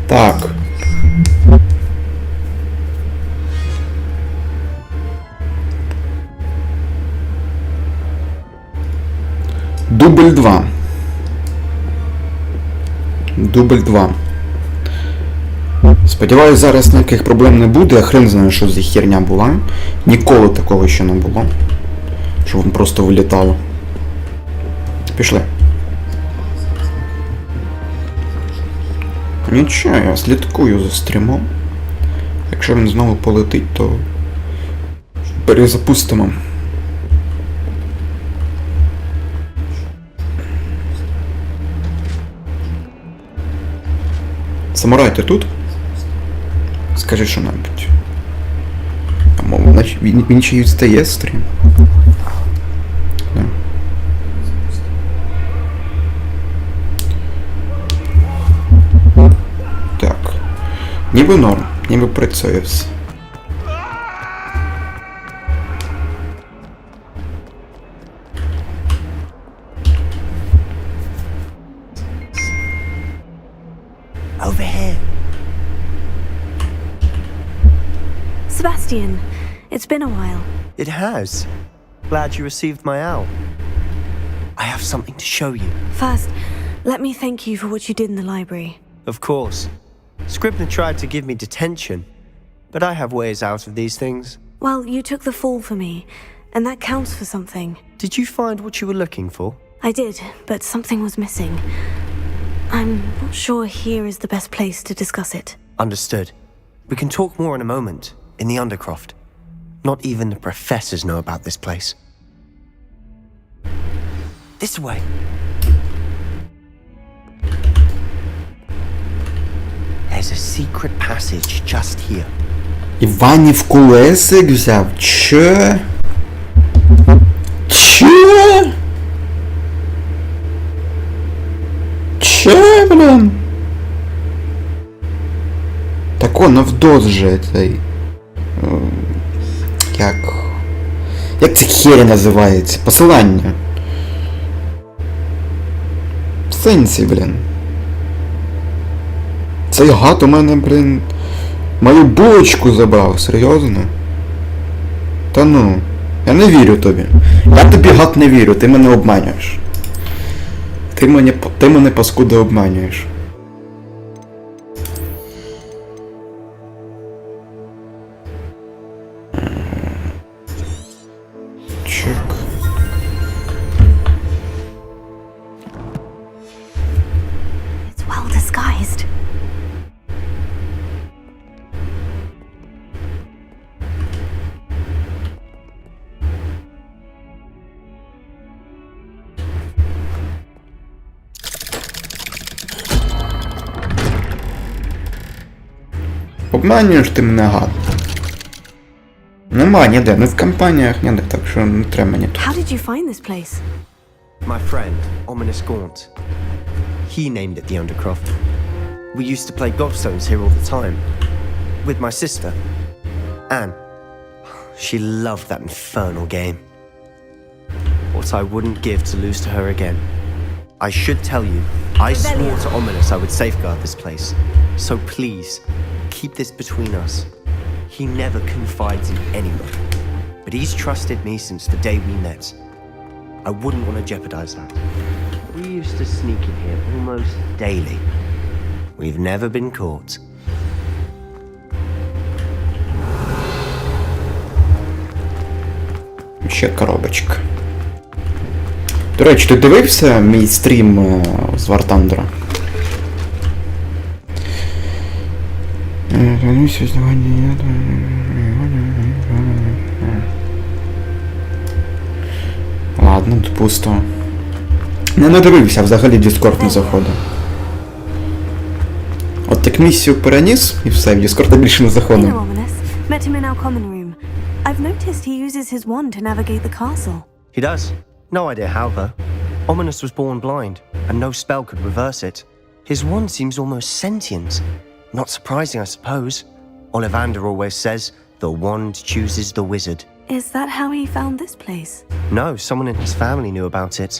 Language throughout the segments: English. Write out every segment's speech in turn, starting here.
Так. Дубль 2. Дубль 2. Сподіваюсь, зараз ніяких проблем не буде. Я хрен знаю, що за херня була. Ніколи такого ще не було. Щоб він просто вилітало. Пішли. Нічого, я слідкую за стрімом. Якщо він знову полетить, то перезапустимо. Самурай, ти тут? Скажи що-небудь. А мов, він ще й відстає стрім. Да. Так. Ніби норм, ніби працює все. Over here. Sebastian, it's been a while. It has. Glad you received my owl. I have something to show you. First, let me thank you for what you did in the library. Of course. Scribner tried to give me detention, but I have ways out of these things. Well, you took the fall for me, and that counts for something. Did you find what you were looking for? I did, but something was missing. I'm not sure here is the best place to discuss it. Understood. We can talk more in a moment, in the Undercroft. Not even the professors know about this place. This way. There's a secret passage just here. Іванів Кулесик взяв. Чо? Чо? Чо, блін? Так он навдос же цей. Як це херя називається? Посилання. В сенсі, блін. Цей гад у мене, блін, мою булочку забрав, серйозно? Та ну, я не вірю тобі. Я тобі, гад, не вірю, ти мене обманюєш. Ти мене, паскуда, обманюєш. Чек. It's well disguised. Обманюєш ти мене, гад. Нема ніде, не в компаніях, ніде, так що не треба мені тут. How did you find this place? My friend, Ominous Gaunt. He named it the Undercroft. We used to play gobstones here all the time. With my sister, Anne. She loved that infernal game. What I wouldn't give to lose to her again. I should tell you, I swore to Ominous I would safeguard this place. So please, keep this between us. He never confides in anyone. But he's trusted me since the day we met. I wouldn't want to jeopardize that. We used to sneak in here almost daily. We've never been caught. Ще коробочка. До речі, ти дивився мій стрім з War Thunder? Ладно, тут пусто. Не дивився, взагалі Discord не заходив. От так місію переніс, і все, в Discord більше не Hey, заходив. Ominous. Met him in our common room. I've noticed he uses his wand to navigate the castle. He does. No idea how, though. Ominous was born blind, and no spell could reverse it. His wand seems almost sentient. Not surprising, I suppose. Ollivander always says, the wand chooses the wizard. Is that how he found this place? No, someone in his family knew about it.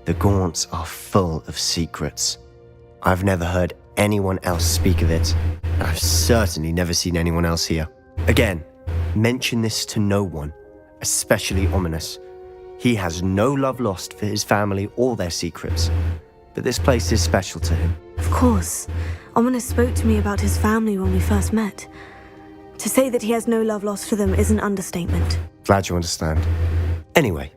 The Gaunts are full of secrets. I've never heard anyone else speak of it. I've certainly never seen anyone else here. Again, mention this to no one, especially Ominous. He has no love lost for his family or their secrets, but this place is special to him. Of course. Ominous spoke to me about his family when we first met. To say that he has no love lost for them is an understatement. Glad you understand. Anyway,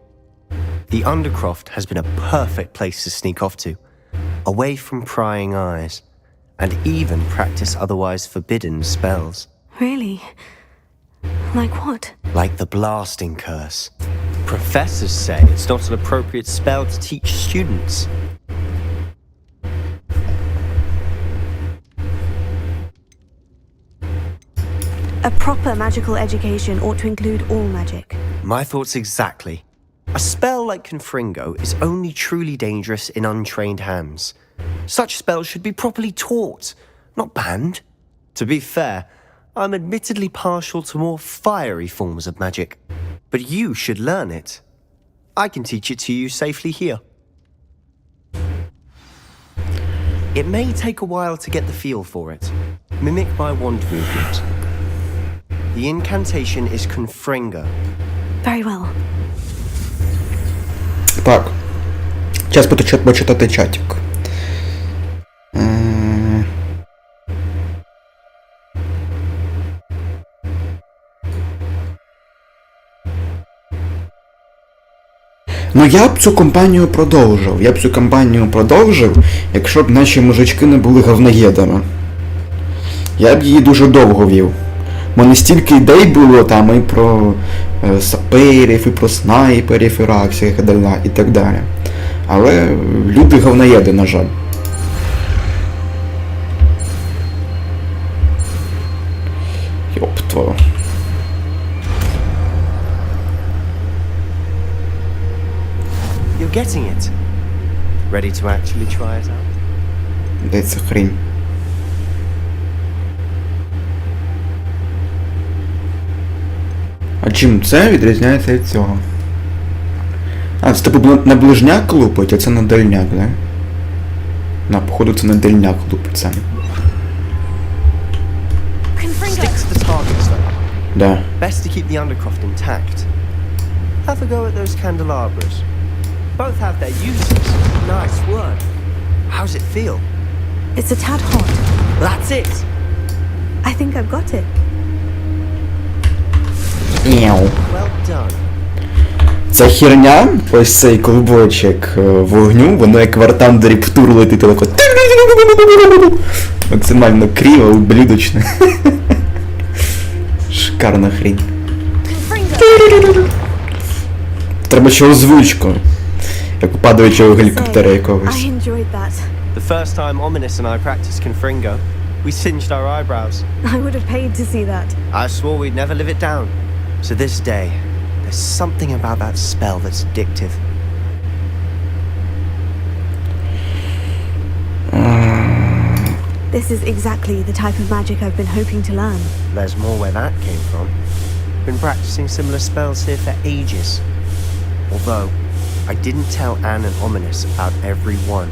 the Undercroft has been a perfect place to sneak off to, away from prying eyes, and even practice otherwise forbidden spells. Really? Like what? Like the blasting curse. Professors say it's not an appropriate spell to teach students. A proper magical education ought to include all magic. My thoughts exactly. A spell like Confringo is only truly dangerous in untrained hands. Such spells should be properly taught, not banned. To be fair, I'm admittedly partial to more fiery forms of magic, but you should learn it. I can teach it to you safely here. It may take a while to get the feel for it. Mimic my wand movement. The incantation is Confringo. Very well. Так. Час почитати чатик. Ну я б цю кампанію продовжив. Я б цю кампанію продовжив, якщо б наші мужички не були говноєдами. Я б її дуже довго вів. У мене стільки ідей було там і про саперів, і про снайперів, і раксів, і так далі. Але люди говноєди, на жаль. Йоп твою. You're getting it. Ready to actually try it out? Де ця хрінь? А чим це відрізняється від цього? А, це типу на ближняк лупить, а це на дальняк, да? На, походу це на дальняк лупить саме. Stick to the targets though. Да. Best to keep the Undercroft intact. Have a go at those candelabras. Both have their uses. Nice work. How's it feel? It's a tad hot. That's it. I think I've got it. Мяу. Well done. Ця херня, ось цей клубочок вогню, воно як в Артандері Птур летить тако. Максимально криво, ублюдочно. Шикарна хрень. Треба ще озвучку. Як у падаючого гелікоптера якогось. I enjoyed that. The first time Ominous and I practiced Confringo, we singed our eyebrows. I would have paid to see that. I swore we'd never live it down. To this day, there's something about that spell that's addictive. This is exactly the type of magic I've been hoping to learn. There's more where that came from. Been practicing similar spells here for ages. Although, I didn't tell Anne and Ominous about every one.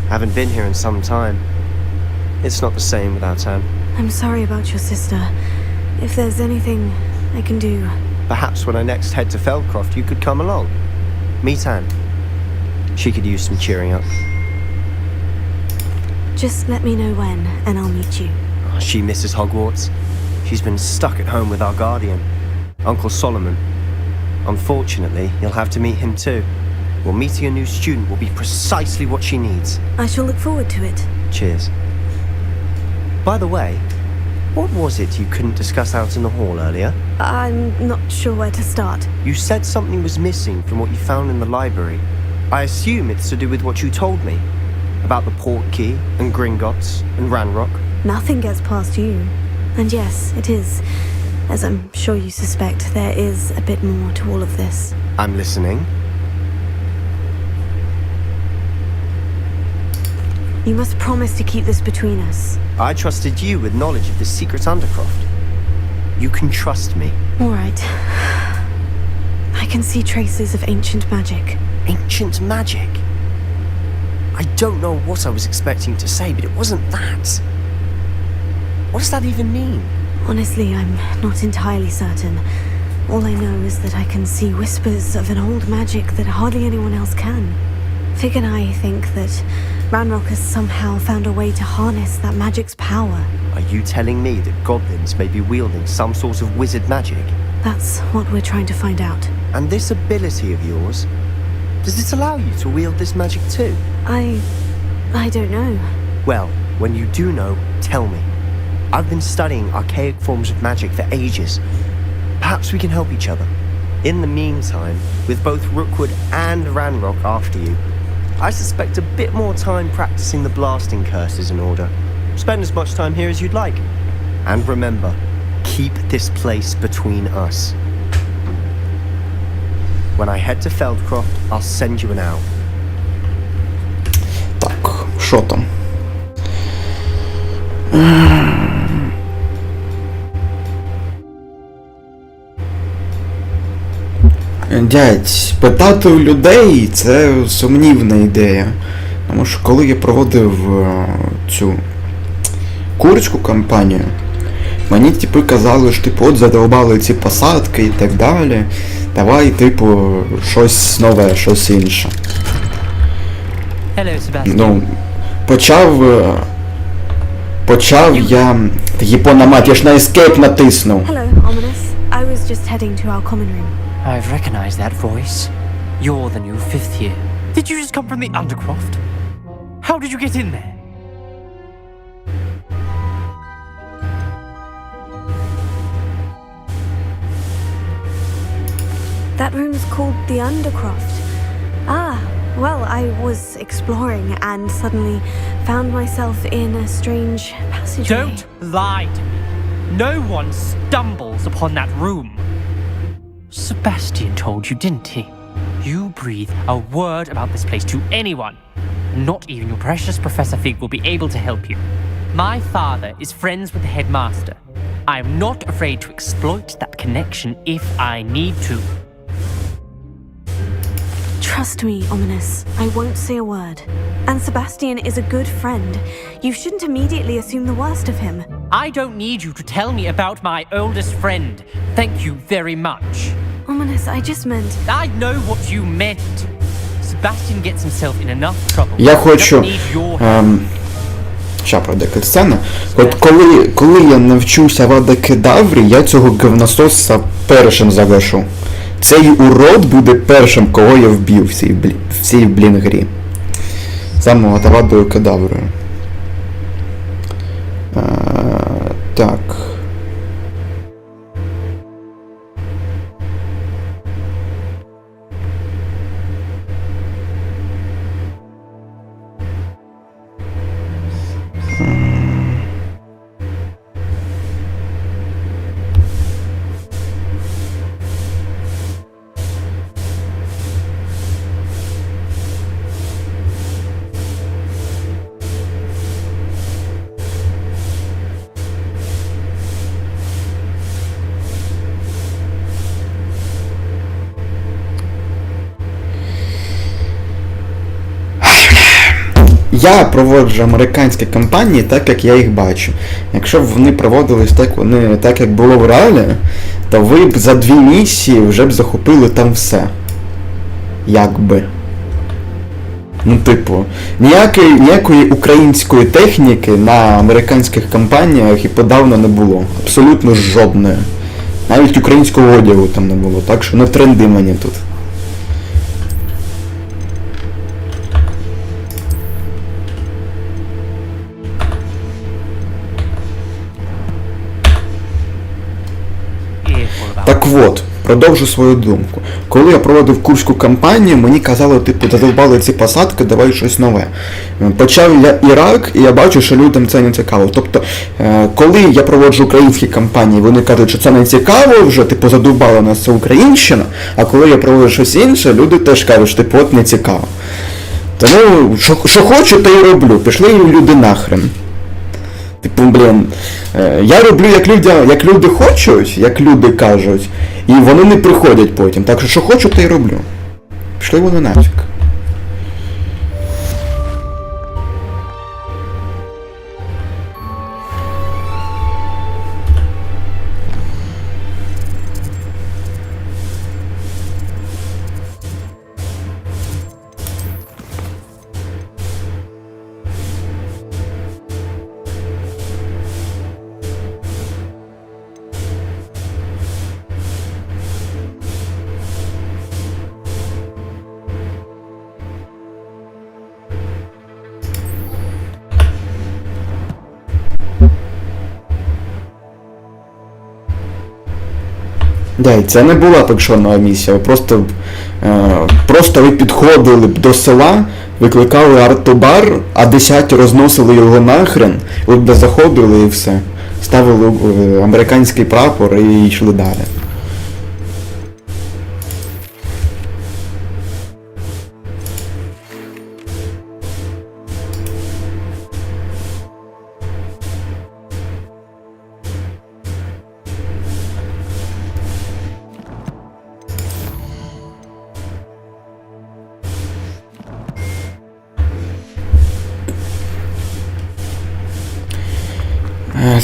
Haven't been here in some time. It's not the same without Anne. I'm sorry about your sister. If there's anything I can do... Perhaps when I next head to Feldcroft, you could come along. Meet Anne. She could use some cheering up. Just let me know when, and I'll meet you. Oh, she misses Hogwarts. She's been stuck at home with our guardian, Uncle Solomon. Unfortunately, you'll have to meet him too. Well, meeting a new student will be precisely what she needs. I shall look forward to it. Cheers. By the way, what was it you couldn't discuss out in the hall earlier? I'm not sure where to start. You said something was missing from what you found in the library. I assume it's to do with what you told me. About the port key, and Gringotts, and Ranrock. Nothing gets past you. And yes, it is. As I'm sure you suspect, there is a bit more to all of this. I'm listening. You must promise to keep this between us. I trusted you with knowledge of the secret Undercroft. You can trust me. All right. I can see traces of ancient magic. Ancient magic? I don't know what I was expecting to say, but it wasn't that. What does that even mean? Honestly, I'm not entirely certain. All I know is that I can see whispers of an old magic that hardly anyone else can. Fig and I think that Ranrock has somehow found a way to harness that magic's power. Are you telling me that goblins may be wielding some sort of wizard magic? That's what we're trying to find out. And this ability of yours, does it allow you to wield this magic too? I don't know. Well, when you do know, tell me. I've been studying archaic forms of magic for ages. Perhaps we can help each other. In the meantime, with both Rookwood and Ranrock after you, I suspect a bit more time practicing the blasting curses in order. Spend as much time here as you'd like. And remember, keep this place between us. When I head to Feldcroft, I'll send you an owl. Так, що там? Дядь, питати у людей – це сумнівна ідея. Тому що коли я проводив цю курську кампанію, мені типу казали, що типу от задовбали ці посадки і так далі. Давай, типу, щось нове, щось інше. Hello, Sebastian. Ну, почав я... Япона мать, я ж на escape натиснув. Hello, Ominous. I was just heading to our common room. I've recognized that voice. You're the new 5th year. Did you just come from the Undercroft? How did you get in there? That room's called the Undercroft. Ah, well, I was exploring and suddenly found myself in a strange passageway. Don't lie to me. No one stumbles upon that room. Sebastian told you, didn't he? You breathe a word about this place to anyone. Not even your precious Professor Fig will be able to help you. My father is friends with the headmaster. I'm not afraid to exploit that connection if I need to. Trust me, Ominous. I won't say a word. And Sebastian is a good friend. You shouldn't immediately assume the worst of him. I don't need you to tell me about my oldest friend. Thank you very much. Ominous, I just meant... I know what you meant. Sebastian gets himself in enough trouble. Я He хочу... doesn't need your help. Ща пройде сцена. От коли я навчуся в Адакедаврі, я цього говнососа першим загашу. Цей урод буде першим, кого я вб'ю в цій блін грі. Самого Тавадою Кедаврою. Так. Я проводжу американські кампанії так, як я їх бачу. Якщо б вони проводились так, як було в реалі, то ви б за 2 місії вже б захопили там все. Якби. Ну, типу, ніякої української техніки на американських кампаніях і подавно не було. Абсолютно жодної. Навіть українського одягу там не було, так що не тренди мені тут. Так от, продовжу свою думку. Коли я проводив курську кампанію, мені казали, типу, задовбали ці посадки, давай щось нове. Почав я Ірак, і я бачу, що людям це не цікаво. Тобто, коли я проводжу українські кампанії, вони кажуть, що це не цікаво вже, типу, задовбала нас це українщина, а коли я проводжу щось інше, люди теж кажуть, що, типу, от не цікаво. Тому, що хочу, то й роблю. Пішли люди нахрен. Типу, блін, я роблю, як люди хочуть, як люди кажуть, і вони не приходять потім. Так що хочу, то й роблю. Пішли вони нафіг. Да, і це не була пекшонова місія, просто ви підходили б до села, викликали артобар, а 10 розносили його нахрен, ви б заходили і все. Ставили американський прапор і йшли далі.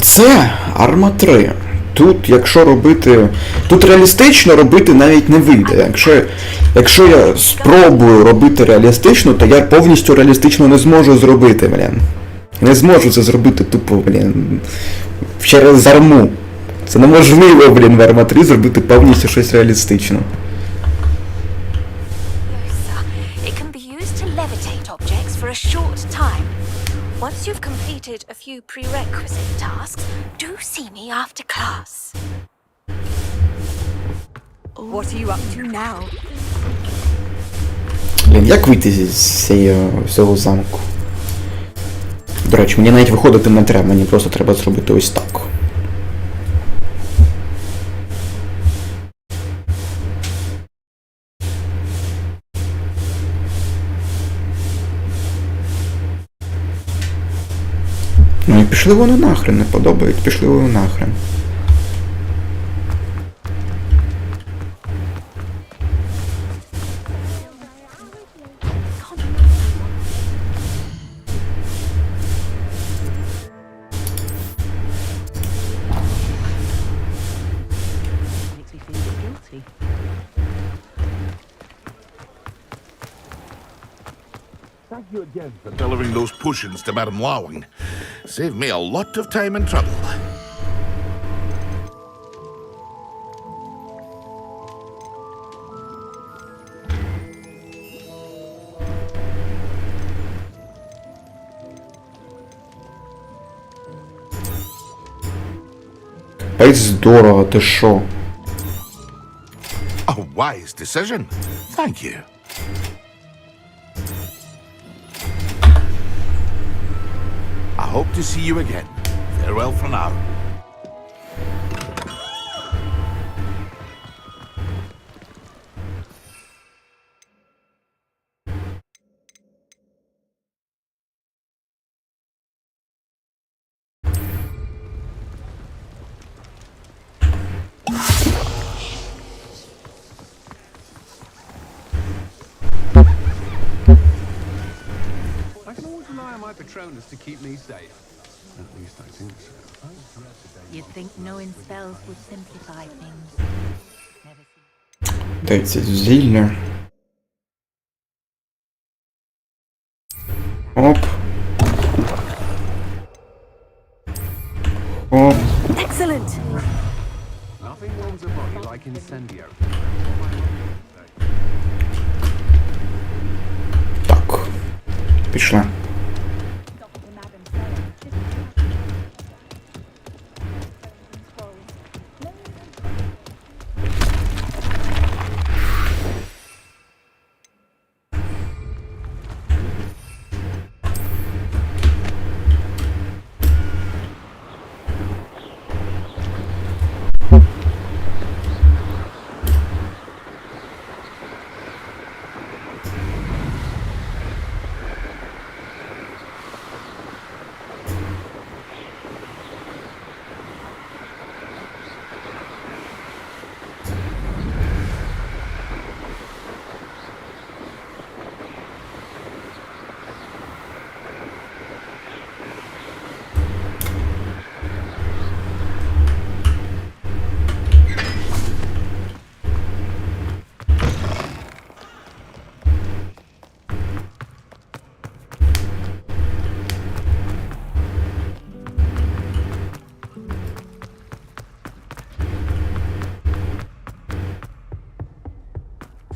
Це Арма 3. Тут, якщо робити... Тут реалістично робити навіть не вийде. Якщо я спробую робити реалістично, то я повністю реалістично не зможу зробити, блін. Не зможу це зробити тупо, блін. Через арму. Це неможливо, блін, в Арма 3 зробити повністю щось реалістично. It can be used to levitate objects for a short time. Once you've completed a few prerequisite tasks, do see me after class. What are you up to now? Блін, як вийти з цього замку? До речі, мені навіть виходити не треба, мені просто треба зробити ось так. Ну і пішли вони нахрен, не подобають, пішли вони нахрен. Thank you again for delivering those potions to Madame Lawing. Saved me a lot of time and trouble. Ай, здорово, ти шо? A wise decision. Thank you. I hope to see you again. Farewell for now. I can always rely on my Patronus to keep me safe. At least I think so. You'd think knowing spells would simplify things. Never seen. Дай це зілля. Оп. Оп. Excellent! Nothing warms a body like incendio. Так. Пішла.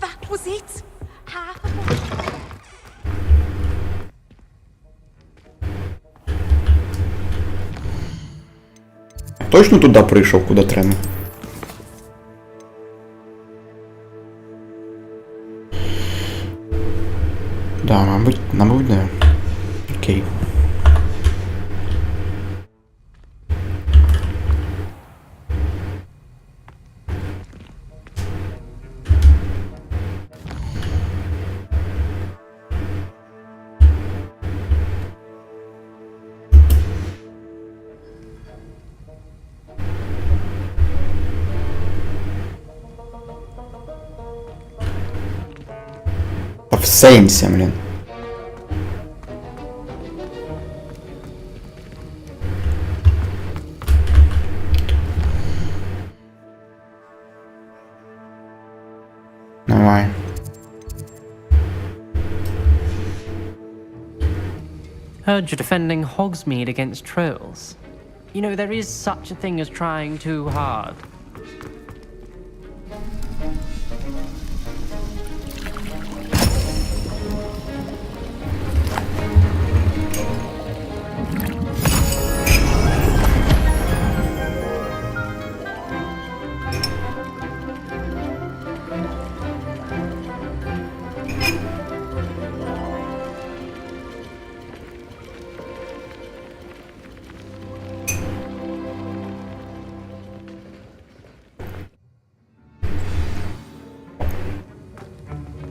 That was it. Half a Точно туди прийшов, куди треба? Та в сенсі, блін. Давай. Heard you're defending Hogsmeade against trolls. You know, there is such a thing as trying too hard.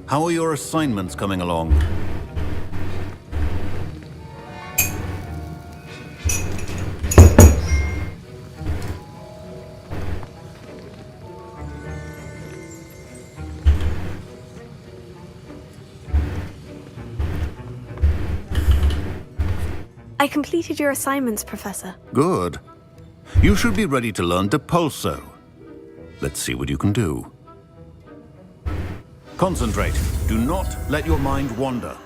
How are your assignments coming along? I completed your assignments, Professor. Good. You should be ready to learn Depulso. Let's see what you can do. Concentrate. Do not let your mind wander.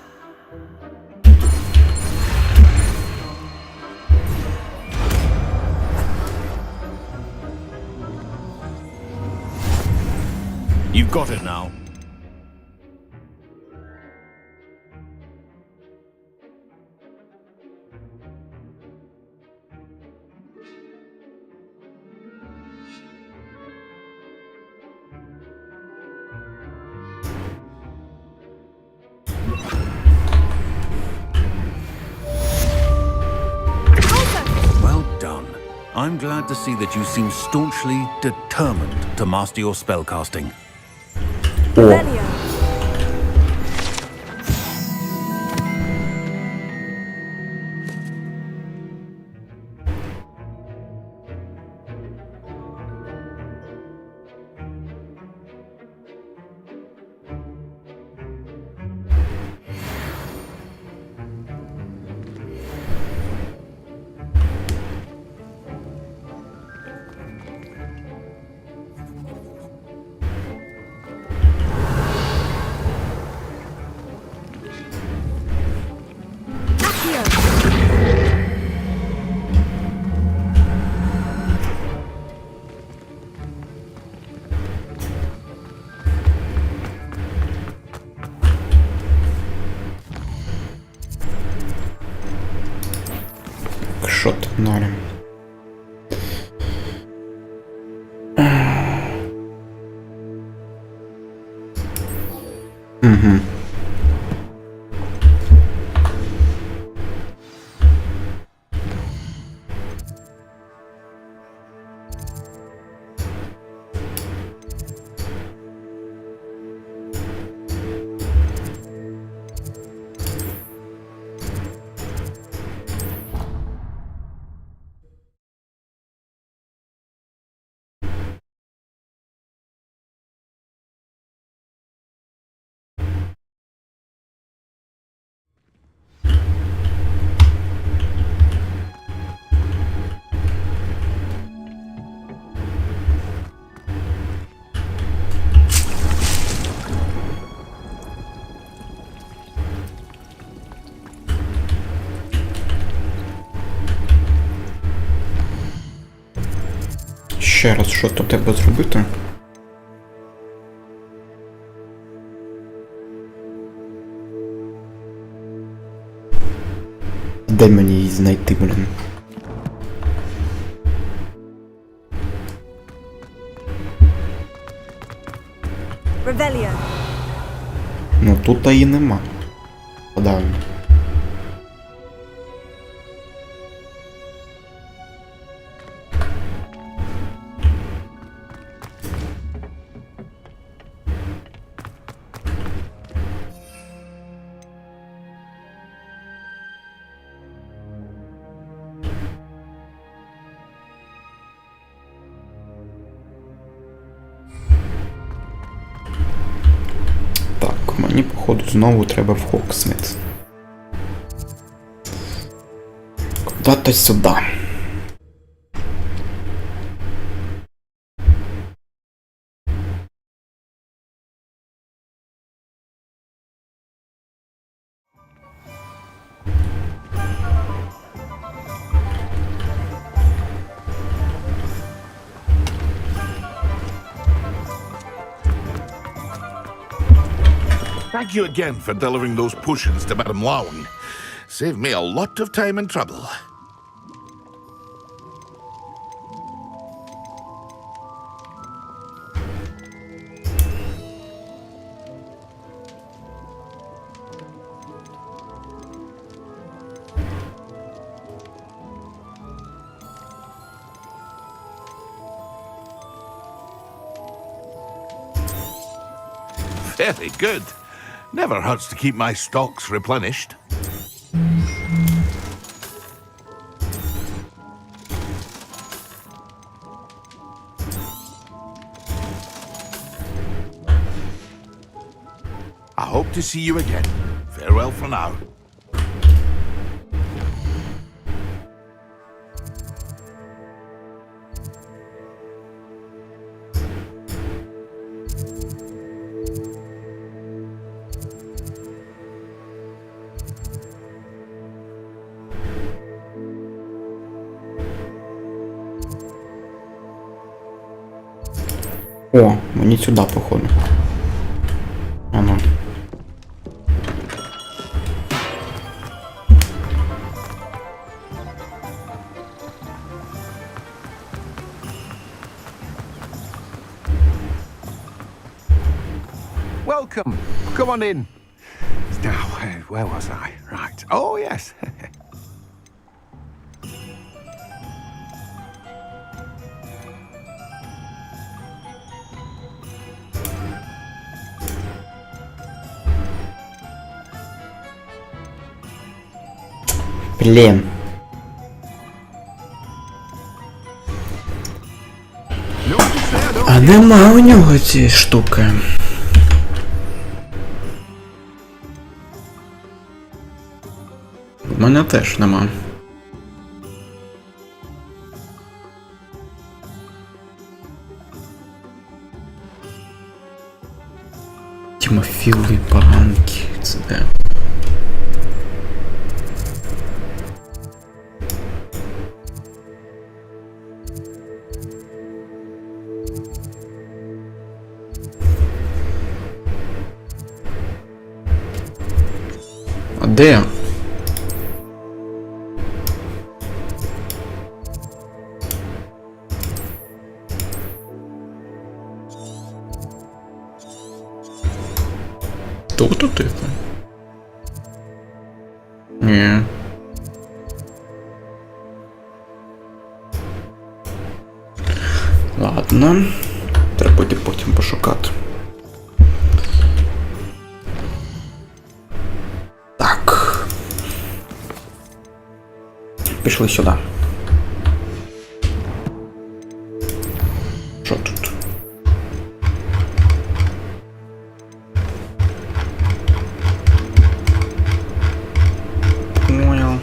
You've got it now. Well done. I'm glad to see that you seem staunchly determined to master your spellcasting. Revelio. Шот норм. Угу. Ще раз, що тут треба зробити? Де мені її знайти, блін? Revelio. Ну тут її нема. Подавно. Мені походу знову треба в Хоксмит. Куда-то сюди. Thank you again for delivering those potions to Madame Lawing. Saved me a lot of time and trouble. Very good. Never hurts to keep my stocks replenished. I hope to see you again. Farewell for now. О, мені сюди, походу. Ано. Welcome. Come on in. Now, where was I? Right. Oh, yes. Блін. А нема у нього цієї штуки. У мене теж нема. Тимофілові поганки. Це де? А де? Тут тихо. Ні. Ладно. Треба буде потім пошукати. Так. Пішли сюди. Що тут? Понял.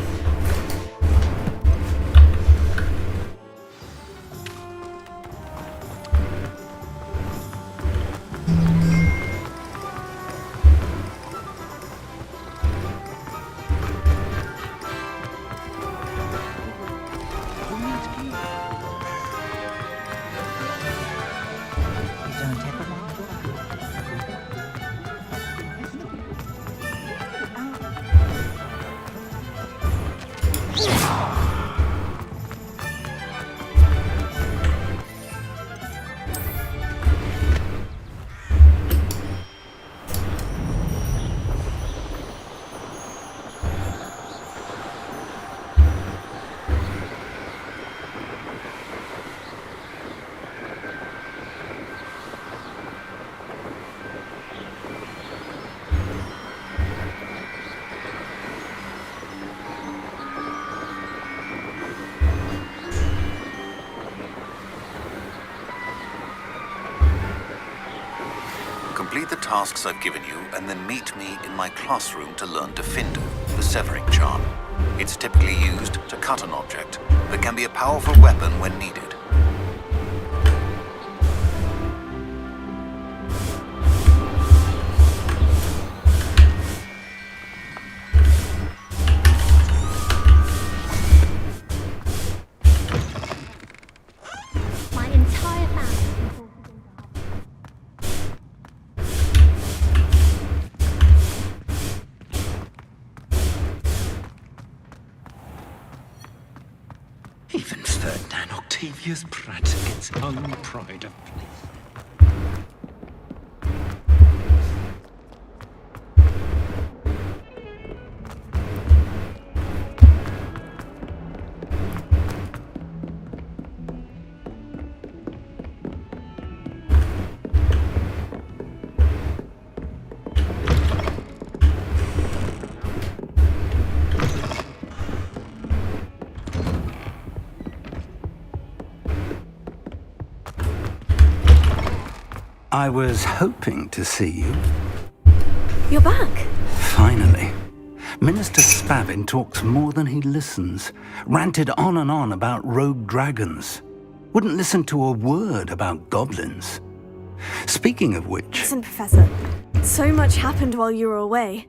Complete the tasks I've given you, and then meet me in my classroom to learn Defindo, the severing charm. It's typically used to cut an object, but can be a powerful weapon when needed. My entire family is imported into Even Ferdinand Octavius Pratt gets hung pride of place. I was hoping to see you. You're back. Finally. Minister Spavin talks more than he listens. Ranted on and on about rogue dragons. Wouldn't listen to a word about goblins. Speaking of which... Listen, Professor. So much happened while you were away.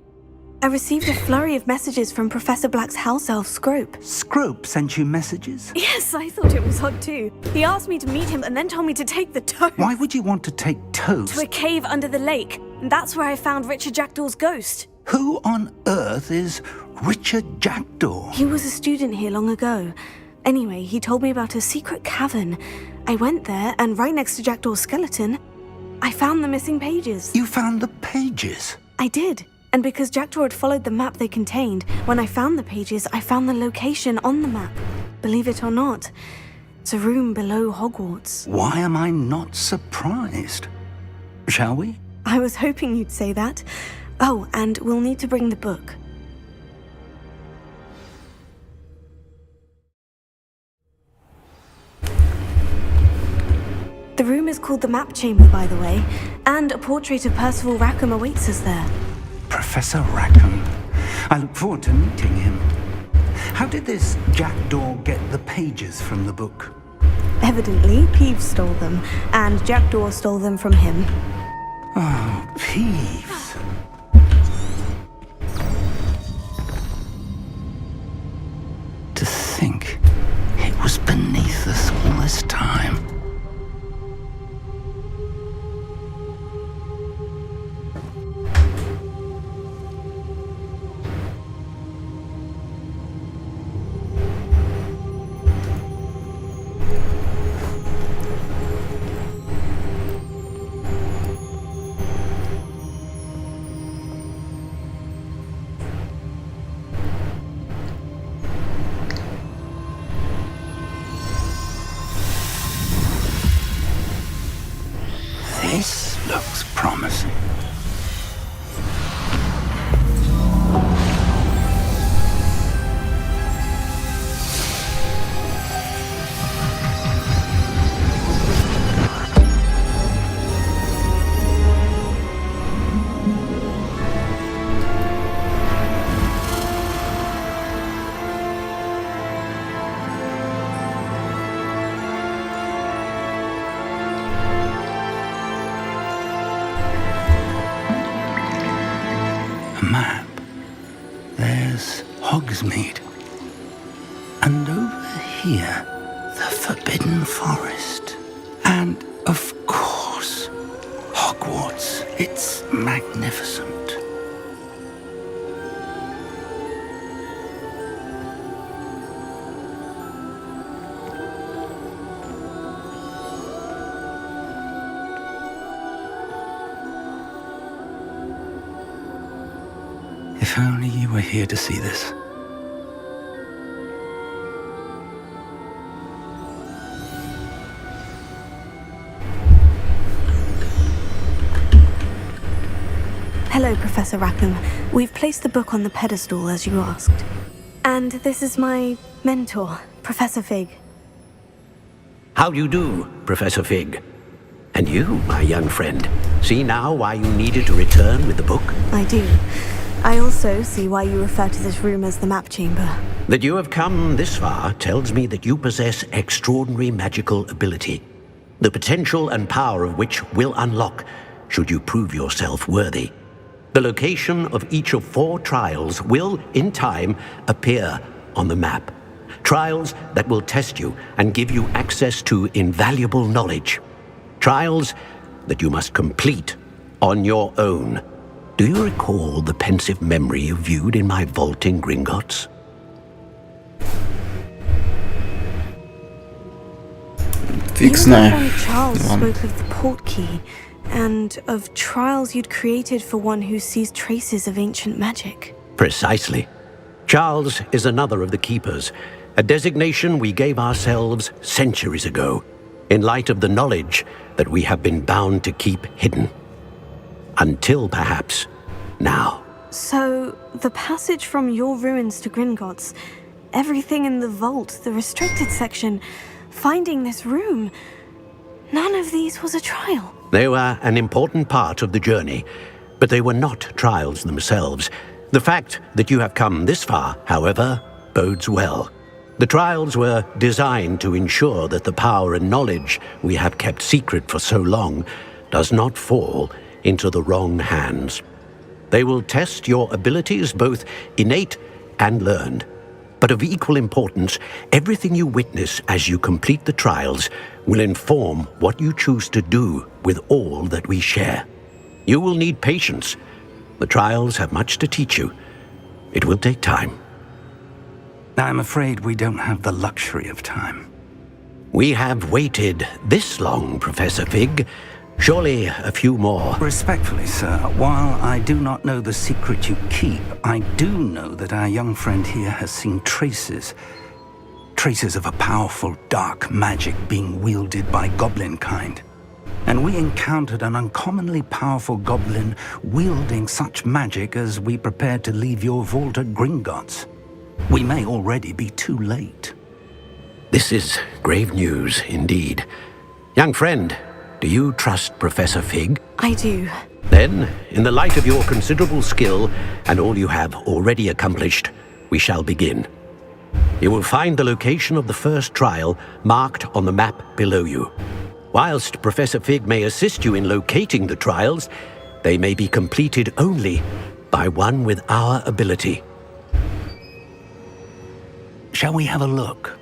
I received a flurry of messages from Professor Black's house elf, Scrope. Scrope sent you messages? Yes, I thought it was odd too. He asked me to meet him and then told me to take the toad. Why would you want to take Toast? To a cave under the lake. And that's where I found Richard Jackdaw's ghost. Who on earth is Richard Jackdaw? He was a student here long ago. Anyway, he told me about a secret cavern. I went there, and right next to Jackdaw's skeleton, I found the missing pages. You found the pages? I did. And because Jackdaw had followed the map they contained, when I found the pages, I found the location on the map. Believe it or not, it's a room below Hogwarts. Why am I not surprised? Shall we? I was hoping you'd say that. Oh, and we'll need to bring the book. The room is called the Map Chamber, by the way, and a portrait of Percival Rackham awaits us there. Professor Rackham. I look forward to meeting him. How did this Jackdaw get the pages from the book? Evidently, Peeves stole them, and Jackdaw stole them from him. Oh, Peeves. To think it was beneath us all this time. This looks promising. Map. There's Hogsmeade. And over here, the Forbidden Forest. And, of course, Hogwarts. It's magnificent. If only you were here to see this. Hello, Professor Rackham. We've placed the book on the pedestal, as you asked. And this is my mentor, Professor Fig. How do you do, Professor Fig? And you, my young friend, see now why you needed to return with the book? I do. I also see why you refer to this room as the map chamber. That you have come this far tells me that you possess extraordinary magical ability, the potential and power of which will unlock should you prove yourself worthy. The location of each of 4 trials will, in time, appear on the map. Trials that will test you and give you access to invaluable knowledge. Trials that you must complete on your own. Do you recall the pensive memory you viewed in my vault in Gringotts? You and my friend Charles spoke of the port key, and of trials you'd created for one who sees traces of ancient magic. Precisely. Charles is another of the Keepers, a designation we gave ourselves centuries ago, in light of the knowledge that we have been bound to keep hidden. Until, perhaps, now. So, the passage from your ruins to Gringotts, everything in the vault, the restricted section, finding this room, none of these was a trial. They were an important part of the journey, but they were not trials themselves. The fact that you have come this far, however, bodes well. The trials were designed to ensure that the power and knowledge we have kept secret for so long does not fall into the wrong hands. They will test your abilities, both innate and learned. But of equal importance, everything you witness as you complete the trials will inform what you choose to do with all that we share. You will need patience. The trials have much to teach you. It will take time. I'm afraid we don't have the luxury of time. We have waited this long, Professor Fig. Surely a few more. Respectfully, sir, while I do not know the secret you keep, I do know that our young friend here has seen traces of a powerful dark magic being wielded by goblin kind. And we encountered an uncommonly powerful goblin wielding such magic as we prepared to leave your vault at Gringotts. We may already be too late. This is grave news indeed. Young friend, do you trust Professor Fig? I do. Then, in the light of your considerable skill and all you have already accomplished, we shall begin. You will find the location of the first trial marked on the map below you. Whilst Professor Fig may assist you in locating the trials, they may be completed only by one with our ability. Shall we have a look?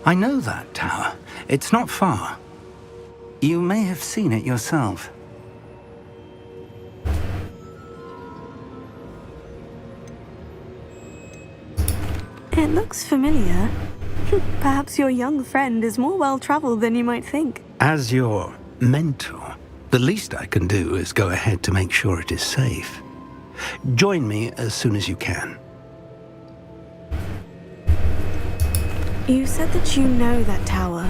I know that tower. It's not far. You may have seen it yourself. It looks familiar. Perhaps your young friend is more well-traveled than you might think. As your mentor, the least I can do is go ahead to make sure it is safe. Join me as soon as you can. You said that you know that tower.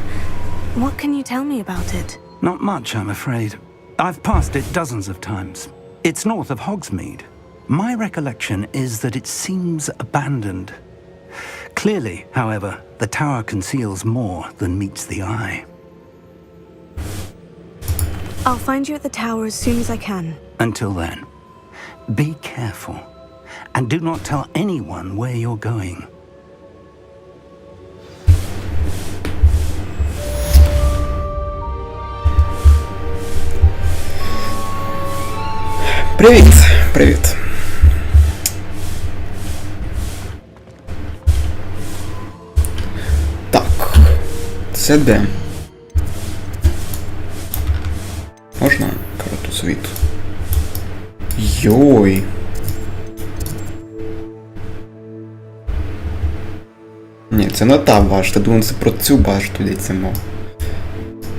What can you tell me about it? Not much, I'm afraid. I've passed it dozens of times. It's north of Hogsmeade. My recollection is that it seems abandoned. Clearly, however, the tower conceals more than meets the eye. I'll find you at the tower as soon as I can. Until then, be careful, and do not tell anyone where you're going. Привіт, привіт. Так, це де? Можна карту світу? Йой. Ні, це не та башта, думаю, це про цю башту йдеться мова.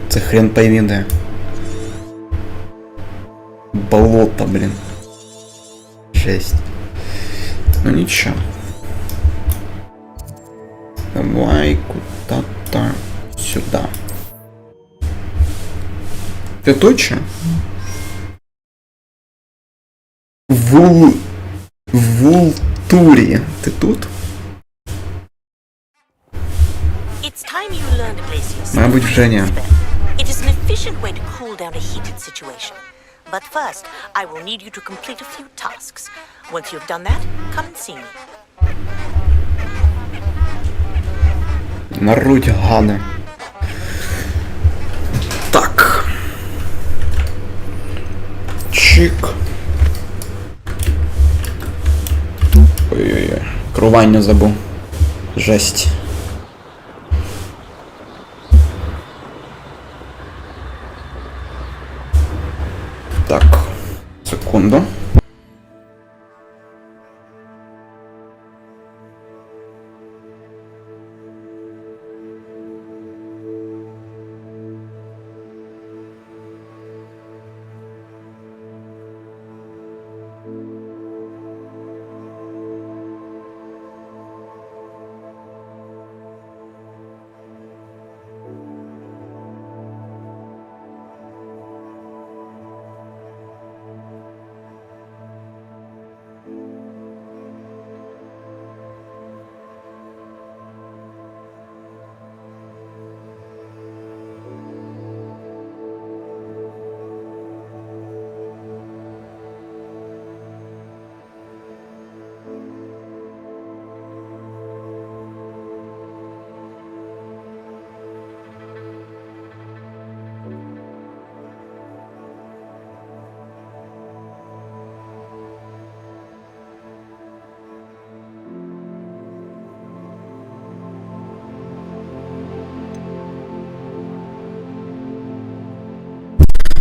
Це хрен пойми де. Болото, блин. Жесть. Ну ничего. Давай куда-то сюда. Ты точно? Вултури. Ты тут? learned Glacius. Мабуть, вже ні. It is an efficient way to cool down a heated situation. But first, I will need you to complete a few tasks. Once you've done that, come and see me. Наруть гани. Так. Чик. Ой-ой-ой. Керування забув. Жесть. Так. Секунду.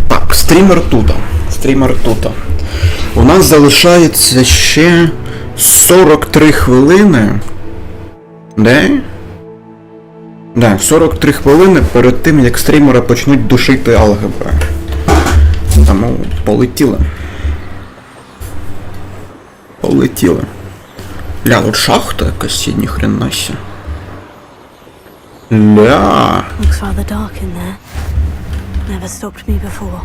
Так, стрімер тута. У нас залишається ще 43 хвилини. Де? Да, 43 хвилини перед тим, як стрімера почнуть душити алгебра. Тому полетіли. Полетіли. Ля, тут шахта якась, ні хрена сі. Ля. Looks rather dark in there. Never stopped me before.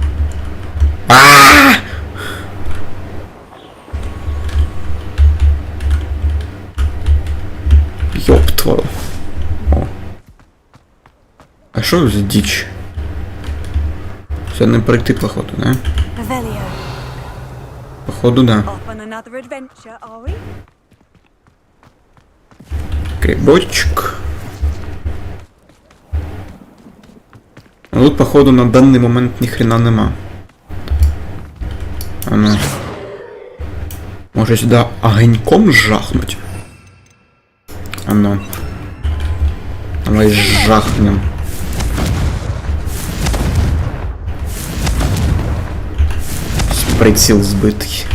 Ёб твою. О. А що за діч? Це не пройти, походу, да? Revelio. Походу, да. Off on another adventure, are we? Грибочек. А тут, походу, на даний момент ні хрена нема. А ну. Може сюди огоньком жахнуть? А ну. Давай жахнем. Приціл збитий.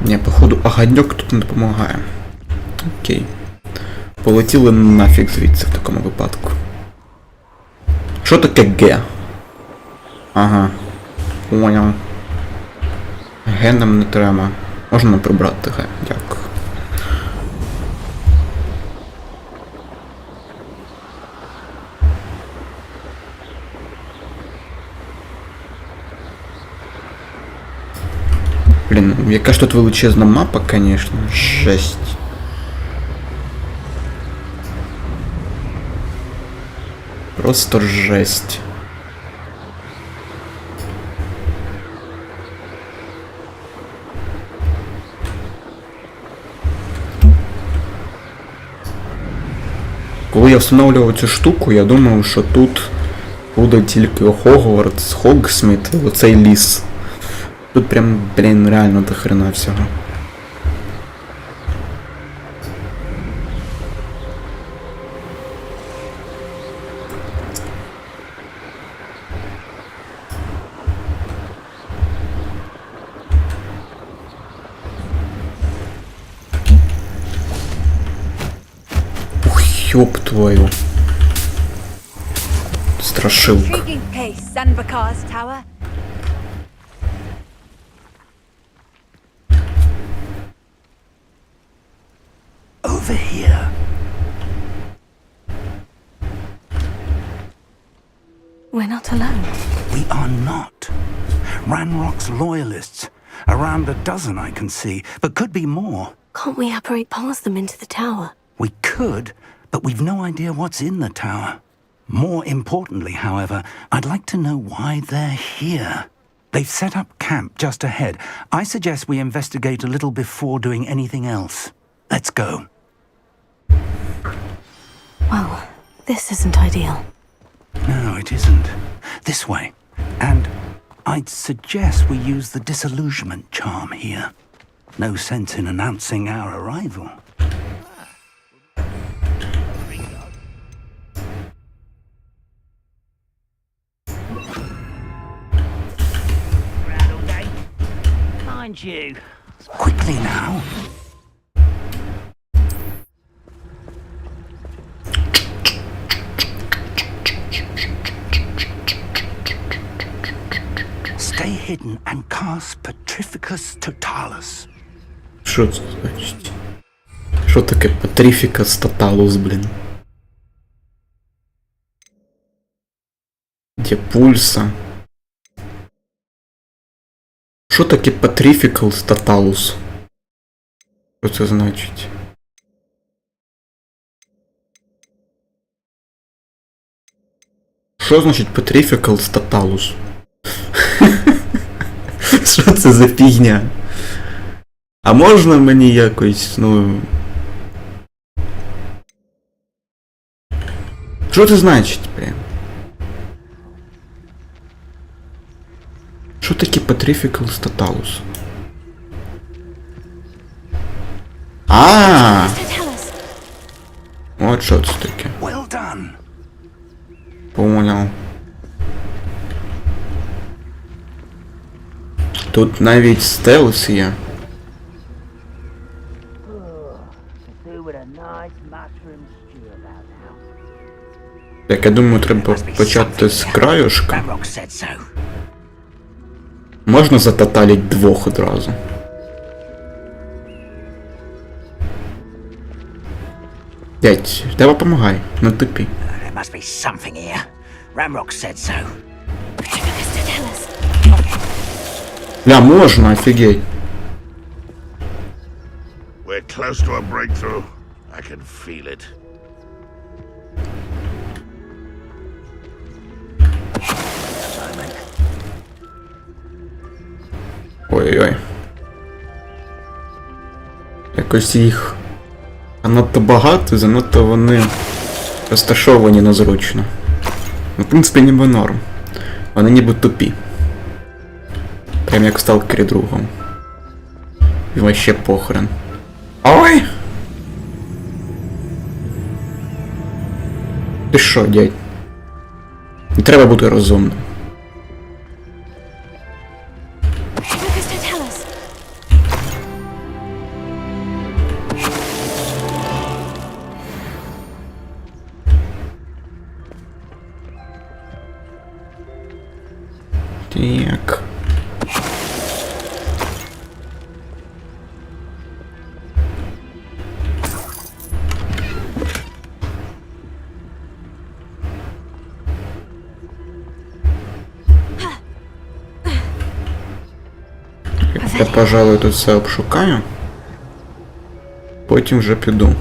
Ні, походу, огоньок тут не допомагає. Окей. Полетіли нафіг звідси в такому випадку. Що таке Г? Ага. Понял. Г нам не треба. Можна прибрати Г. Дякую. Блін, яка ж тут величезна мапа, конечно. Жесть. Просто жесть. Коли я встановлював цю штуку, я думав, що тут буде тільки Хогвартс, Хогсміт, оцей ліс. Тут прям, блін, реально до хрена всього. Ух, ёб твою. Страшилка. Over here. We're not alone. We are not. Ranrock's loyalists. Around a dozen I can see, but could be more. Can't we apparate past them into the tower? We could, but we've no idea what's in the tower. More importantly, however, I'd like to know why they're here. They've set up camp just ahead. I suggest we investigate a little before doing anything else. Let's go. Well, this isn't ideal. No, it isn't. This way. And I'd suggest we use the disillusionment charm here. No sense in announcing our arrival. Mind you. Quickly now. Stay hidden and cast Petrificus Totalus. Що це значить? Що таке Petrificus Totalus, блін? Де пульса? Що таке Petrificus Totalus? Що це значить? Що значить Petrificus Totalus? Що це за фігня? А можна мені якось, ну... Що це значить, блін? Що таке Petrificus Totalus? А! От що це таке. Well done. Понял. Тут навіть стелс є. Так, я думаю, треба почати з краюшка. Можна зататалить двох одразу. Дядь, давай помагай, не тупі. There must be something here. Ramrock said so. Бля, можна, офігеть. We're close to a breakthrough. I can feel it. Ой-ой-ой. Якось їх занадто багато, занадто вони розташовані незручно. Ну, в принципі, ніби норм. Вони ніби тупі. Прям як в Сталкері другому. І вообще похрен. Ой! Ти що, дядь? Не треба бути розумним. Так. Я, пожалуй, тут все обшукаю. Потім вже піду.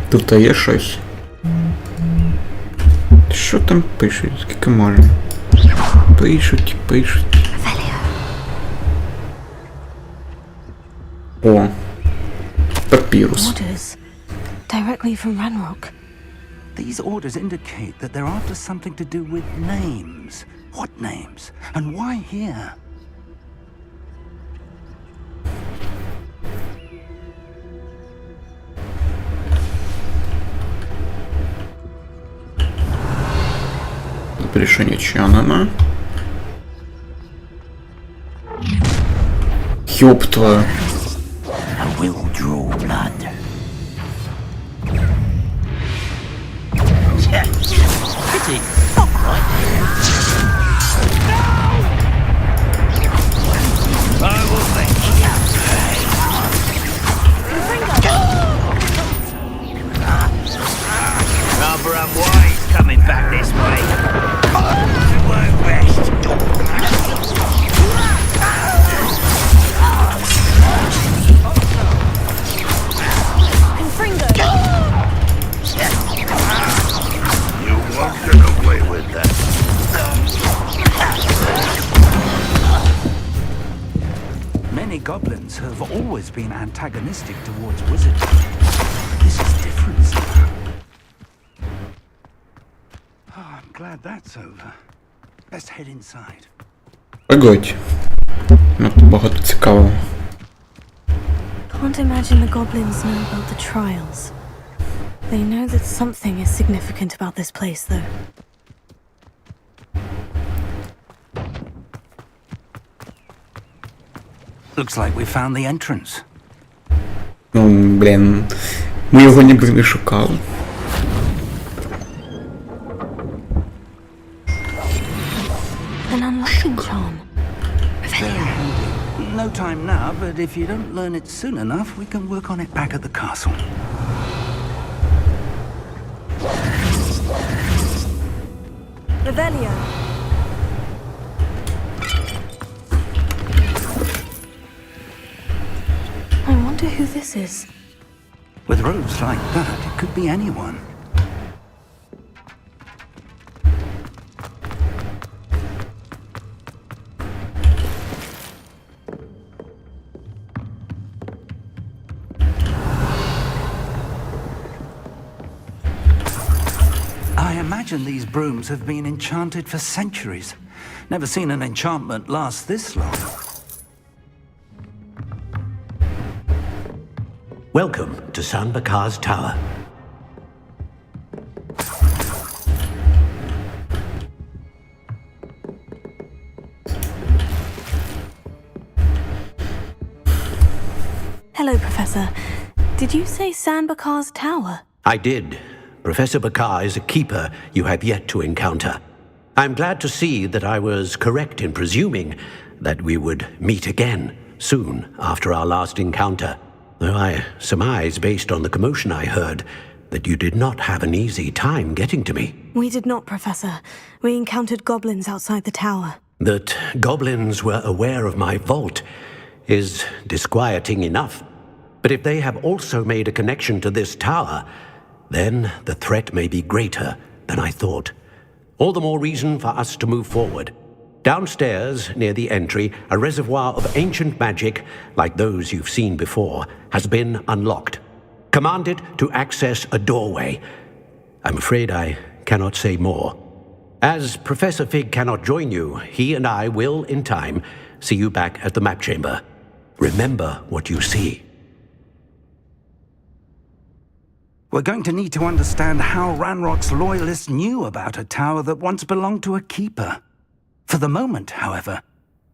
Тут є щось. Що там пишуть? Скільки можна? Пишуть, пишуть. О. Папірус. Orders. Directly from Ranrock. These orders indicate that they're after something to do with names. What names? And why here? Більше нічого нема. Ёб твою. I will draw blood. dirty. Right. I will make you pay. Rather unwise coming back this way. You won't rest. You won't get away with that. Many goblins have always been antagonistic towards wizardry. This is different, sir. Oh, I'm glad that's over. Let's head inside. Погодь. Тут багато цікавого. Can't imagine the goblins know about the trials. They know that something is significant about this place, though. Looks like we found the entrance. Блін. Ми його ніби не шукали. An unlocking charm. No time now, but if you don't learn it soon enough, we can work on it back at the castle. Revelio. I wonder who this is. With robes like that, it could be anyone. I imagine these brooms have been enchanted for centuries. Never seen an enchantment last this long. Welcome to San Bakar's Tower. Hello, Professor. Did you say Sandbakar's tower? I did. Professor Bakar is a keeper you have yet to encounter. I'm glad to see that I was correct in presuming that we would meet again soon after our last encounter. Though I surmise, based on the commotion I heard, that you did not have an easy time getting to me. We did not, Professor. We encountered goblins outside the tower. That goblins were aware of my vault is disquieting enough. But if they have also made a connection to this tower, then the threat may be greater than I thought. All the more reason for us to move forward. Downstairs, near the entry, a reservoir of ancient magic, like those you've seen before, has been unlocked. Command it to access a doorway. I'm afraid I cannot say more. As Professor Fig cannot join you, he and I will, in time, see you back at the map chamber. Remember what you see. We're going to need to understand how Ranrock's loyalists knew about a tower that once belonged to a keeper. For the moment, however,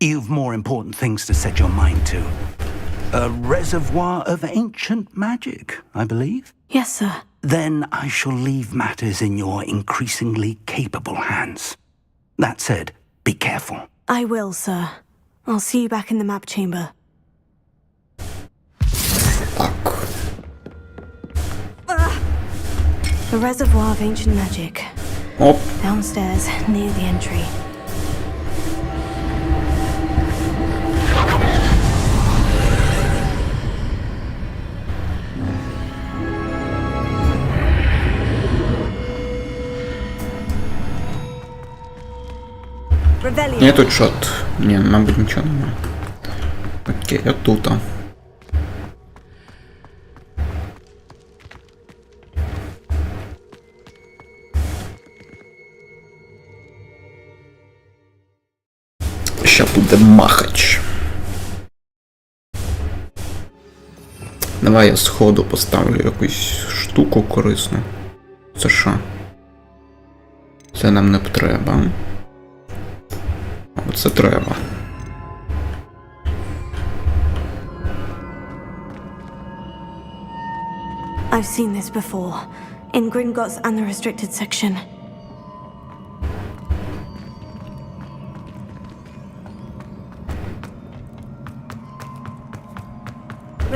you've more important things to set your mind to. A reservoir of ancient magic, I believe? Yes, sir. Then I shall leave matters in your increasingly capable hands. That said, be careful. I will, sir. I'll see you back in the map chamber. The reservoir of ancient magic. Оп. Downstairs, near the entry. Ні, тут шот. Ні, мабуть, нічого немає. Окей, отут. Ще буде махач. Давай я сходу поставлю якусь штуку корисну. Це що? Це нам не треба. Оце треба. I've seen this before. In Gringotts and the restricted section.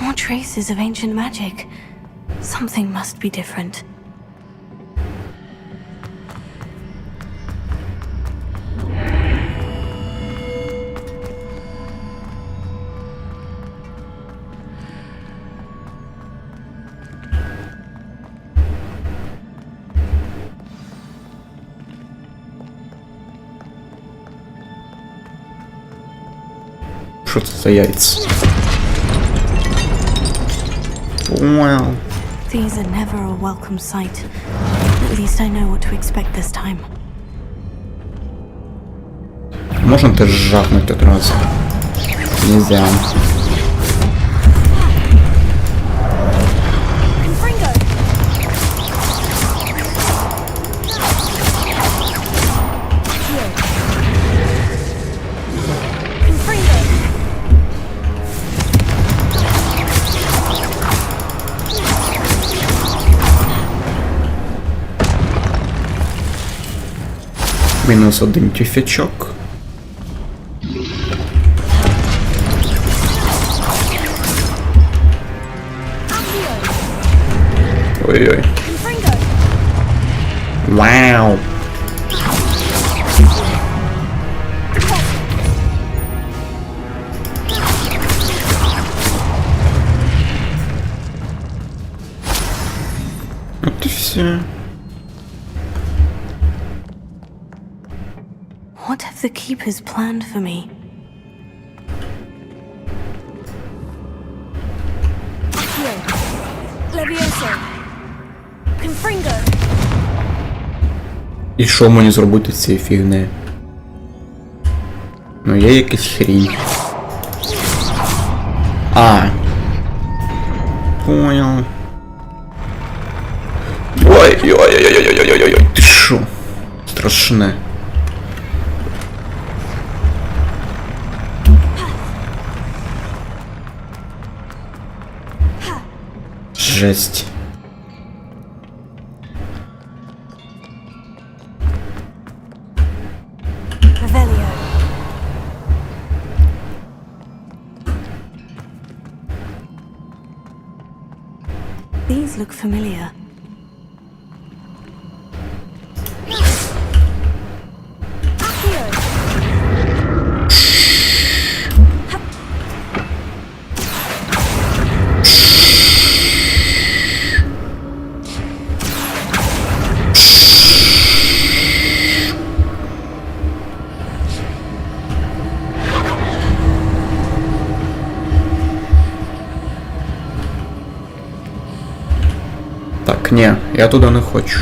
More traces of ancient magic. Something must be different. Що це за яйця? Wow. These are never a welcome sight. At least I know what to expect this time. Можна теж жахнути одразу? Нельзя. Мінус один тюфячок. Ой-ой. Вау. От і все. What have the keepers planned for me? Levioso. Confringo. І що мені зробити з цією фігнею? Ну є якась хрінь. А. Понял. Ой-ой-ой-ой-ой-ой-ой-ой. Ти що? Страшне. Жесть. Revelio. These look familiar. Так, ні, я туди не хочу.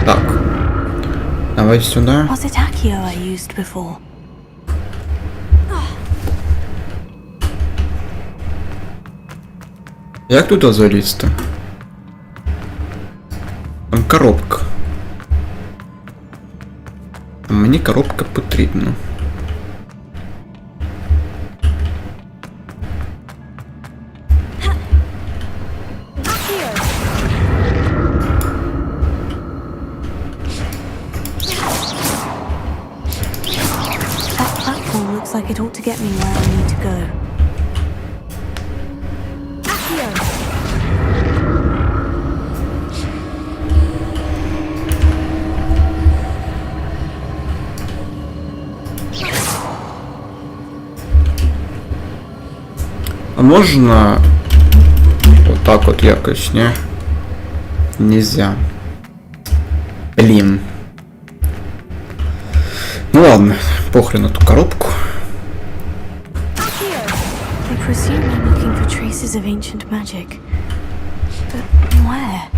Так. Давай сюди. Was it Accio I used before? Як туди залізти? Там коробка. А мені коробка потрібна. looks like it ought to get me where I need to go. А можна отак от якось, ні? Нельзя. Блін. Ну ладно, похрен на ту коробку. I presume I'm looking for traces of ancient magic. But where?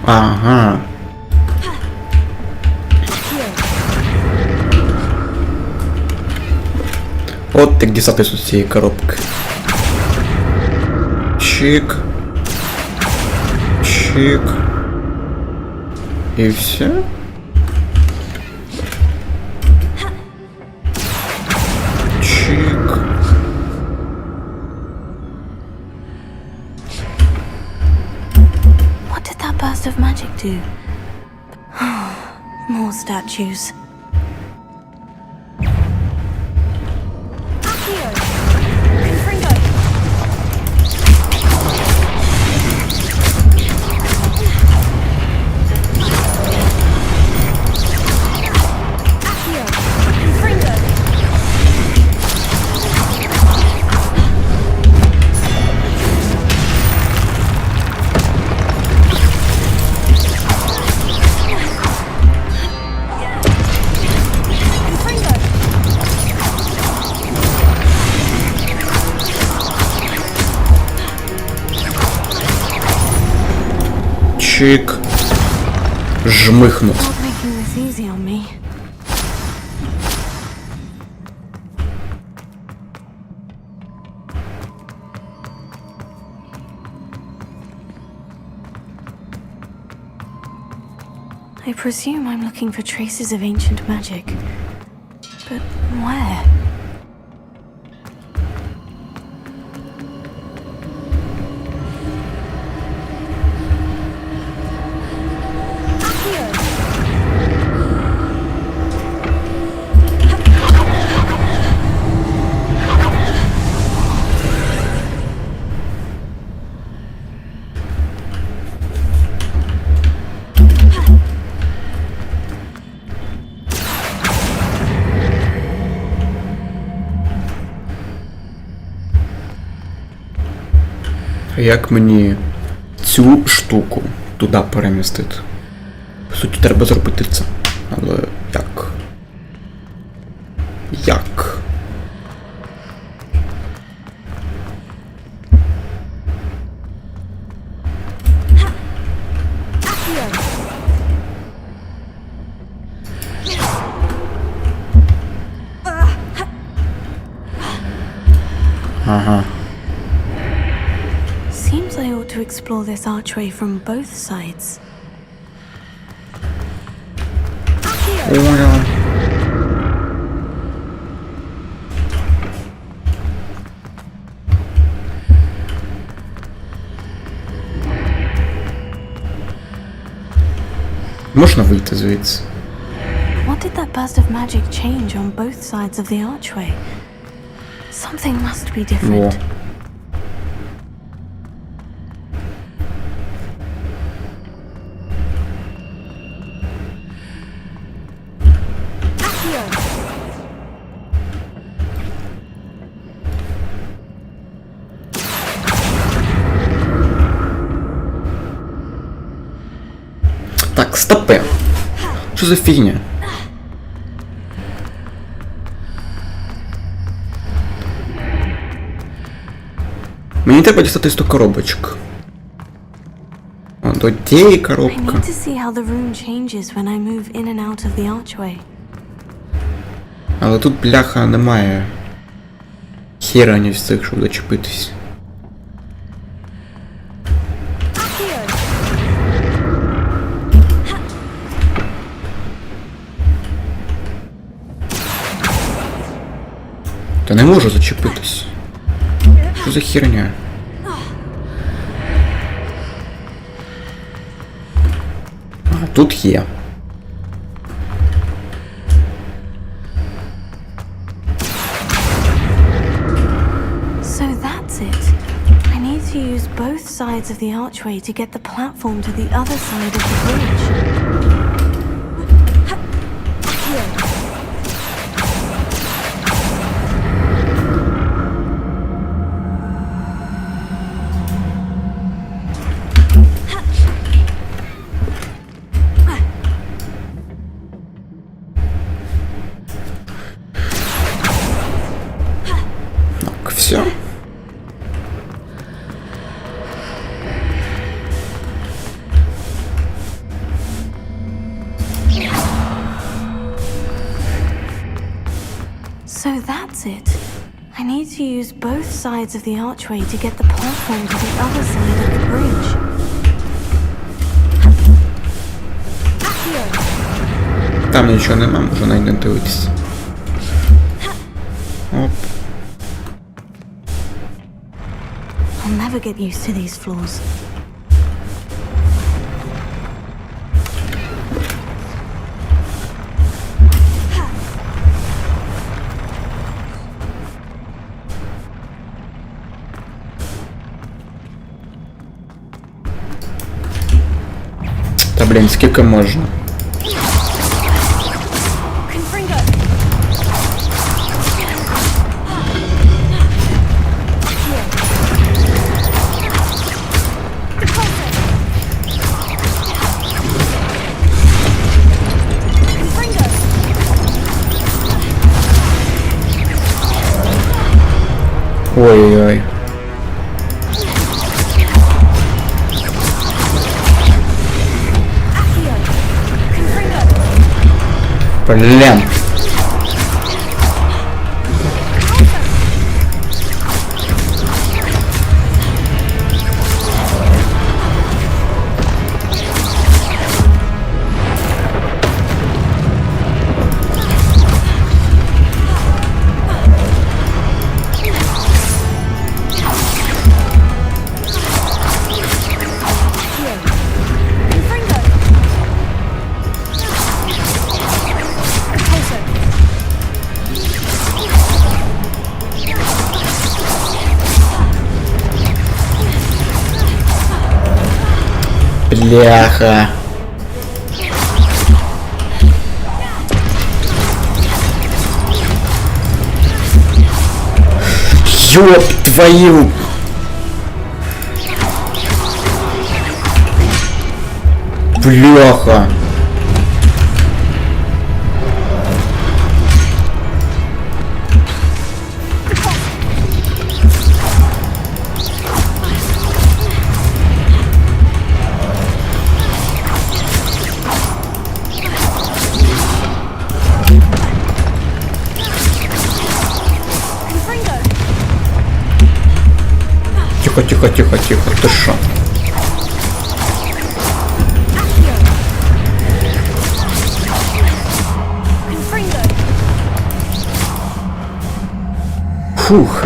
Ага. От так дістатись з цієї коробки. Чик. Чик. І все? Чик. What did that burst of magic do? More statues. Чик. Жмихнув. Not making this easy on me. I presume I'm looking for traces of ancient magic. But where? Як мені цю штуку туди перемістити? По суті, треба зробити це. Але як? Як? Ага. Seems I ought to explore this archway from both sides. Понял. Можна вийти звідси? What did that burst of magic change on both sides of the archway? Something must be different. Во. Так, стопе. Що за фігня? Мені Мені треба дістати 100 коробочок. О, до тієї I коробка. need to see how the room changes when I move in and out of the archway. Але тут, бляха, немає хіра ні з цих, щоб дочепитись. Та не можу зачепитись. Що за херня? А, тут є. So that's it. I need to use both sides of the archway to get the platform to the other side of the bridge. Так, все. So that's it. I need to use both sides of the archway to get the platform to the other side of the bridge. Там нічого нема, можу навіть не дивитися. Оп. I'll never get used to these floors. Та блін, скільки можна? Ой-ой-ой. Блин. Бляха. Ёб твою. Бляха. Тихо, тихо, тихо, ты шо? Фух.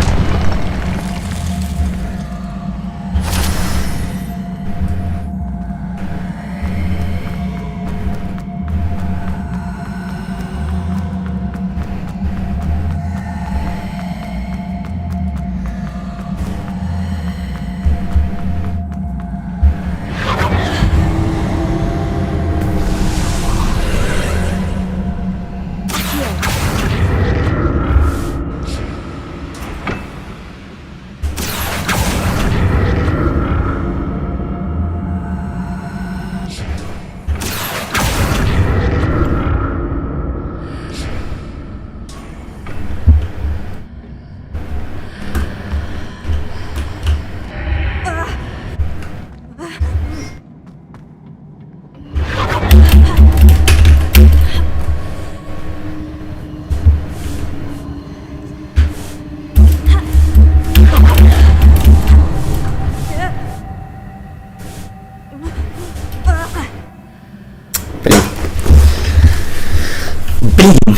Блін.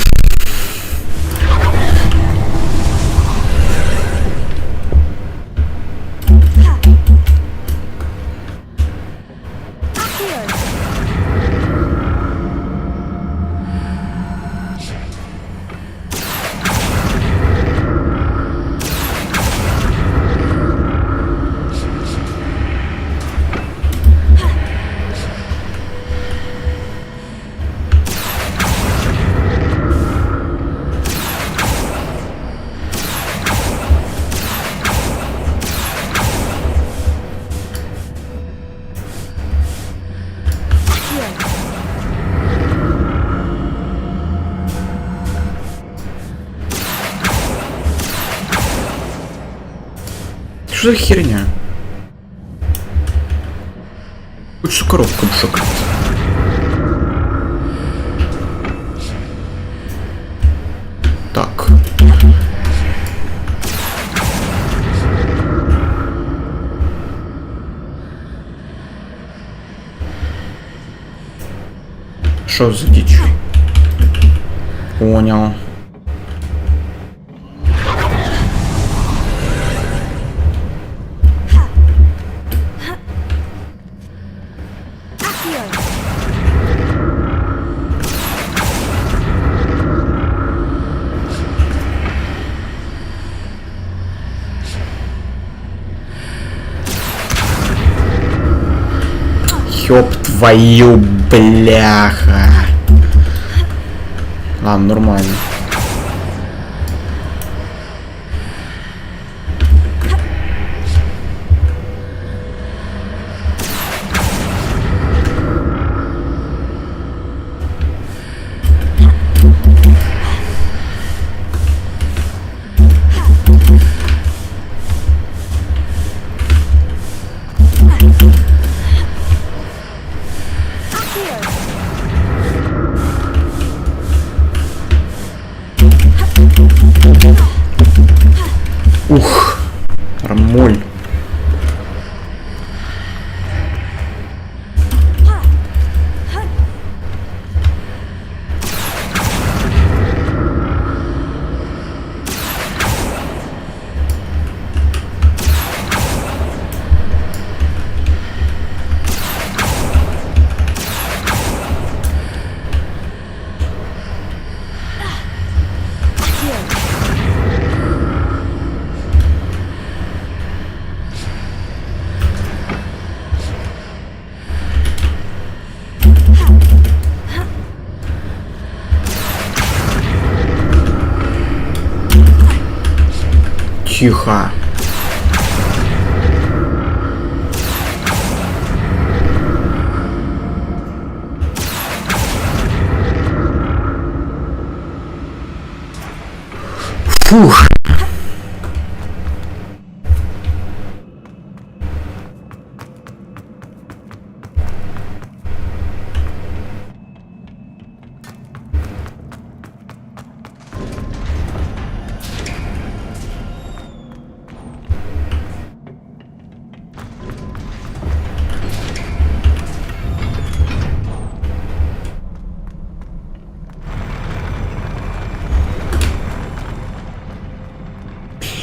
Що за херня? Хоч цю коробку шукати. Так. Що за дичь? Понял. Ёб твою бляха. Ладно, нормально. Ух, нормуль. Тихо. Фух.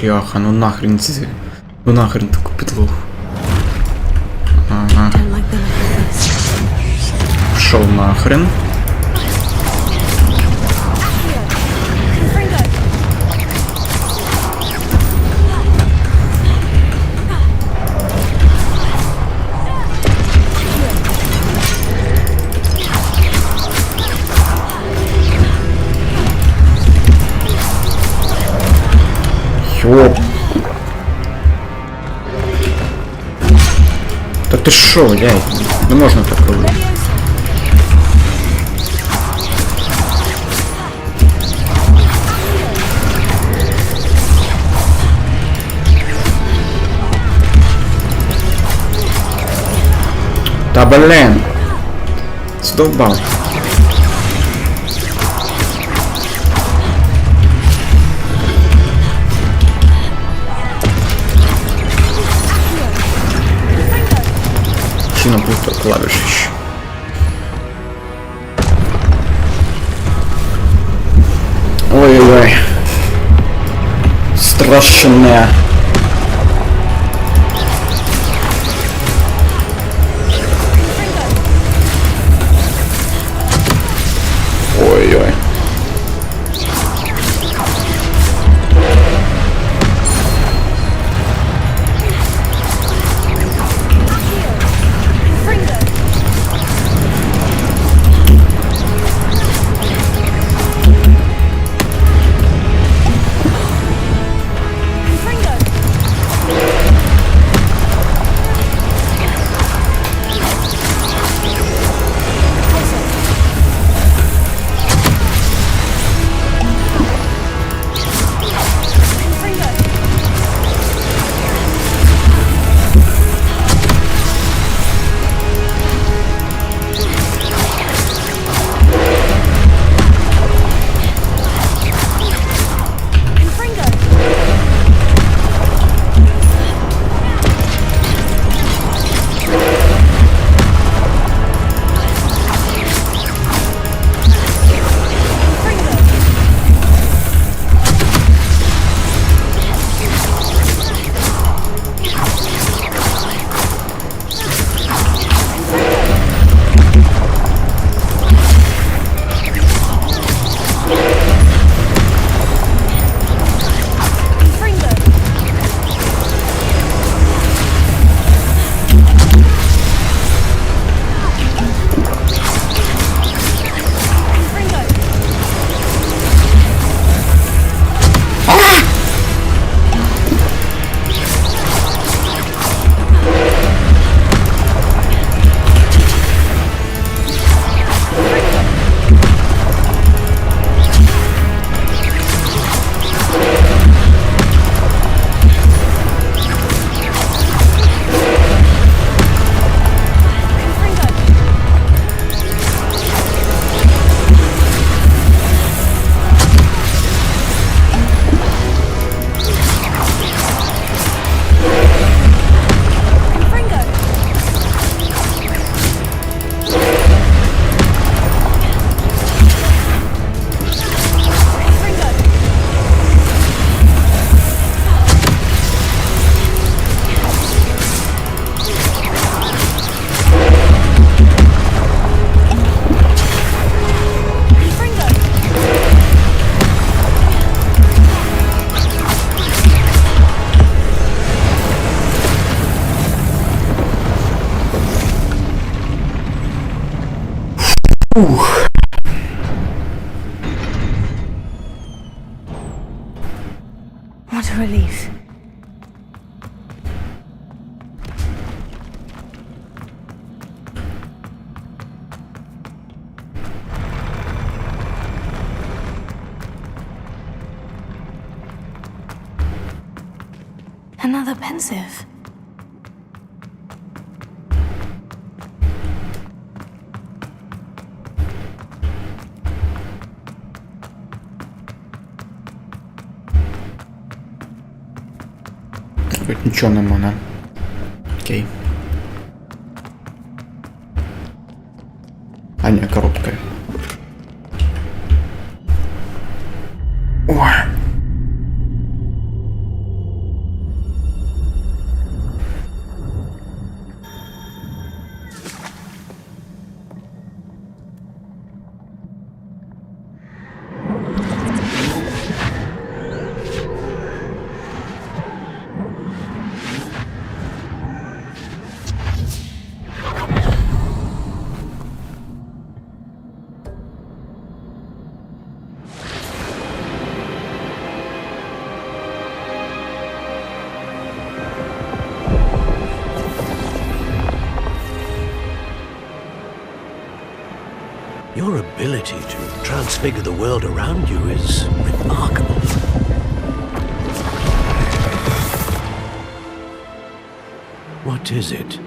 Бляха, ну нахрен ці... Ну нахрен таку підлогу. Ага. Пішов нахрен. Йоп. Та ти шо, блядь? Не можна так робити. Та блин. Здовбав. Чи напутав клавіші. краще не. Ой-ой. What a relief. Another pensive. Тут нічого нема, не? Окей. А ні, коробка. Ой. Your ability to transfigure the world around you is remarkable. What is it?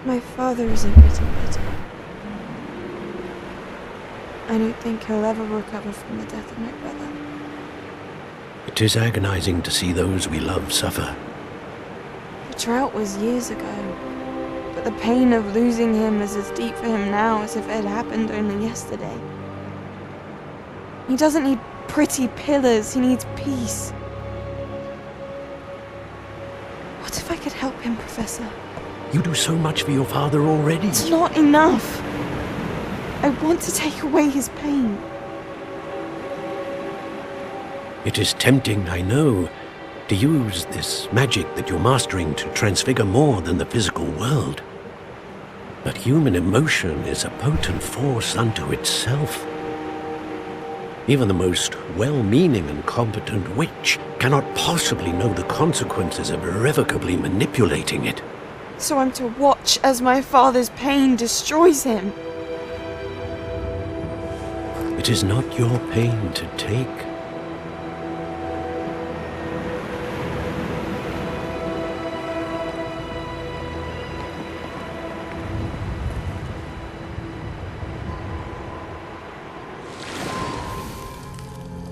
My father isn't getting better. I don't think he'll ever recover from the death of my brother. It is agonizing to see those we love suffer. The drought was years ago, but the pain of losing him is as deep for him now as if it had happened only yesterday. He doesn't need pretty pillars. He needs peace. What if I could help him, Professor? You do so much for your father already. It's not enough. I want to take away his pain. It is tempting, I know, to use this magic that you're mastering to transfigure more than the physical world. But human emotion is a potent force unto itself. Even the most well-meaning and competent witch cannot possibly know the consequences of irrevocably manipulating it. So I'm to watch as my father's pain destroys him. It is not your pain to take.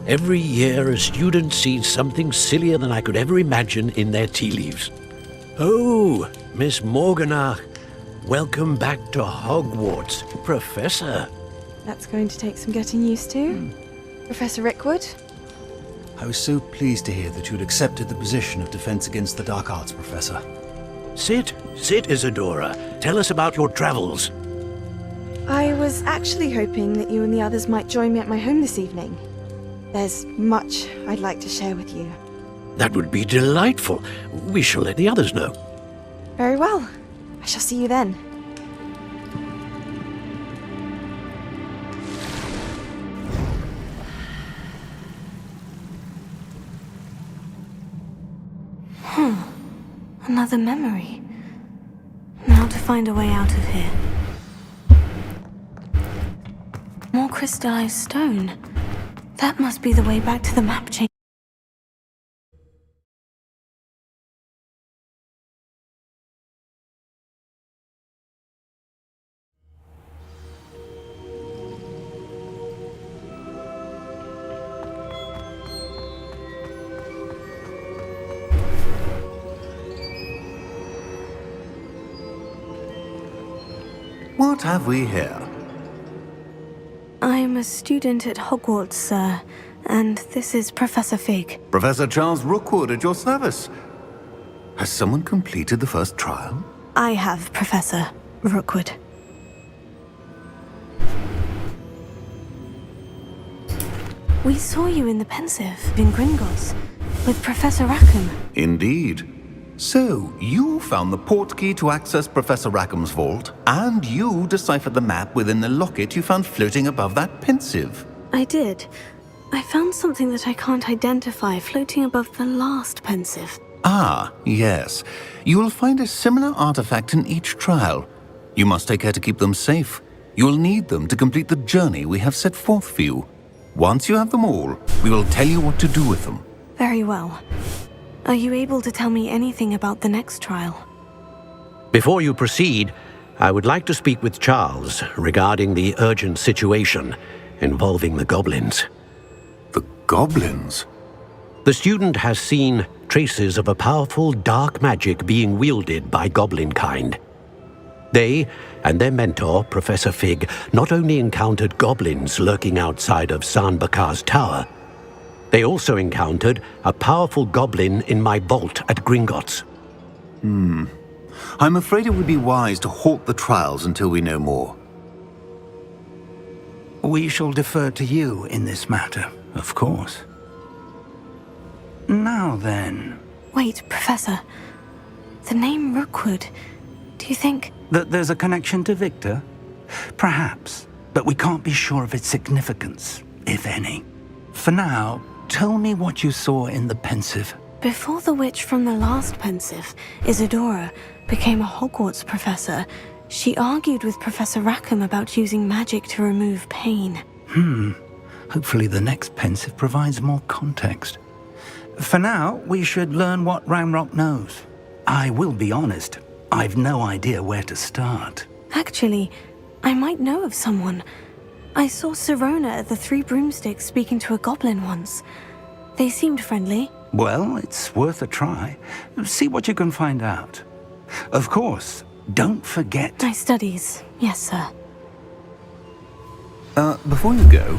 Every year, a student sees something sillier than I could ever imagine in their tea leaves. Oh, Miss Morganach, welcome back to Hogwarts, Professor. That's going to take some getting used to. Professor Rickwood? I was so pleased to hear that you'd accepted the position of Defense Against the Dark Arts, Professor. Sit, Isadora. Tell us about your travels. I was actually hoping that you and the others might join me at my home this evening. There's much I'd like to share with you. That would be delightful. We shall let the others know. Very well. I shall see you then. Another memory. Now to find a way out of here. More crystallized stone. That must be the way back to the map chamber. What have we here? I'm a student at Hogwarts, sir, and this is Professor Fig. Professor Charles Rookwood at your service. Has someone completed the first trial? I have, Professor Rookwood. We saw you in the Pensive in Gringotts with Professor Rackham. Indeed. So, you found the portkey to access Professor Rackham's vault, and you deciphered the map within the locket you found floating above that Pensive. I did. I found something that I can't identify floating above the last Pensive. Ah, yes. You will find a similar artifact in each trial. You must take care to keep them safe. You will need them to complete the journey we have set forth for you. Once you have them all, we will tell you what to do with them. Very well. Are you able to tell me anything about the next trial? Before you proceed, I would like to speak with Charles regarding the urgent situation involving the goblins. The goblins? The student has seen traces of a powerful dark magic being wielded by goblin kind. They and their mentor, Professor Fig, not only encountered goblins lurking outside of San Bakar's tower, they also encountered a powerful goblin in my vault at Gringotts. I'm afraid it would be wise to halt the trials until we know more. We shall defer to you in this matter, of course. Now then... Wait, Professor. The name Rookwood. Do you think... that there's a connection to Victor? Perhaps, but we can't be sure of its significance, if any. For now, tell me what you saw in the Pensive. Before the witch from the last Pensive, Isadora, became a Hogwarts professor, she argued with Professor Rackham about using magic to remove pain. Hopefully the next Pensive provides more context. For now, we should learn what Ranrock knows. I will be honest, I've no idea where to start. Actually, I might know of someone. I saw Sirona at the Three Broomsticks speaking to a goblin once. They seemed friendly. Well, it's worth a try. See what you can find out. Of course, don't forget... My studies, yes, sir. Before you go,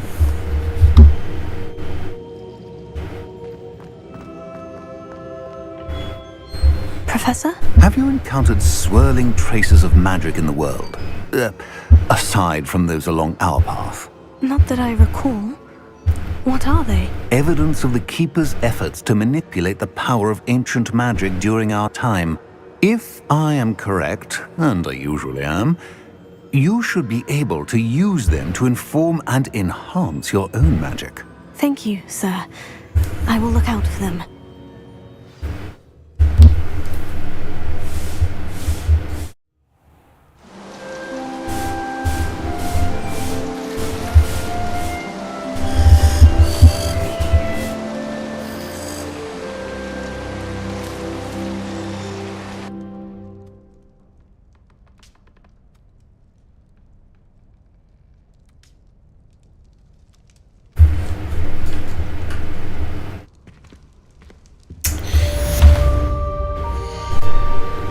Professor? Have you encountered swirling traces of magic in the world? Aside from those along our path? Not that I recall. What are they? Evidence of the Keeper's efforts to manipulate the power of ancient magic during our time. If I am correct, and I usually am, you should be able to use them to inform and enhance your own magic. Thank you, sir. I will look out for them.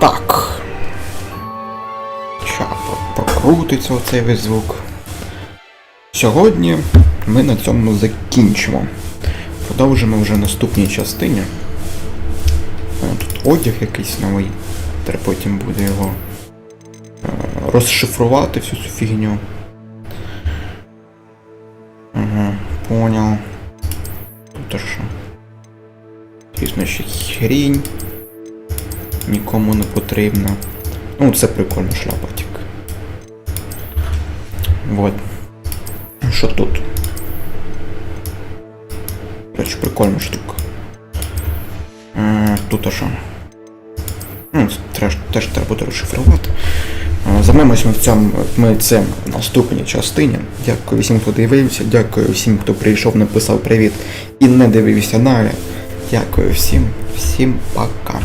Так. Ща прокрутиться оцей весь звук. Сьогодні ми на цьому закінчимо. Продовжимо вже в наступній частині. Тут одяг якийсь новий. Треба потім буде його розшифрувати всю цю фігню. Ага, понял. Тут що? Звісно, ще хрінь. Нікому не потрібно. Ну, це прикольно, шляпа тільки. Вот. Що тут? Короче, прикольна штука. Тут що? Ну, теж треба буде розшифрувати. Займемось ми цим в наступній частині. Дякую всім, хто дивився. Дякую всім, хто прийшов, написав привіт і не дивився далі. Дякую всім. Всім пока.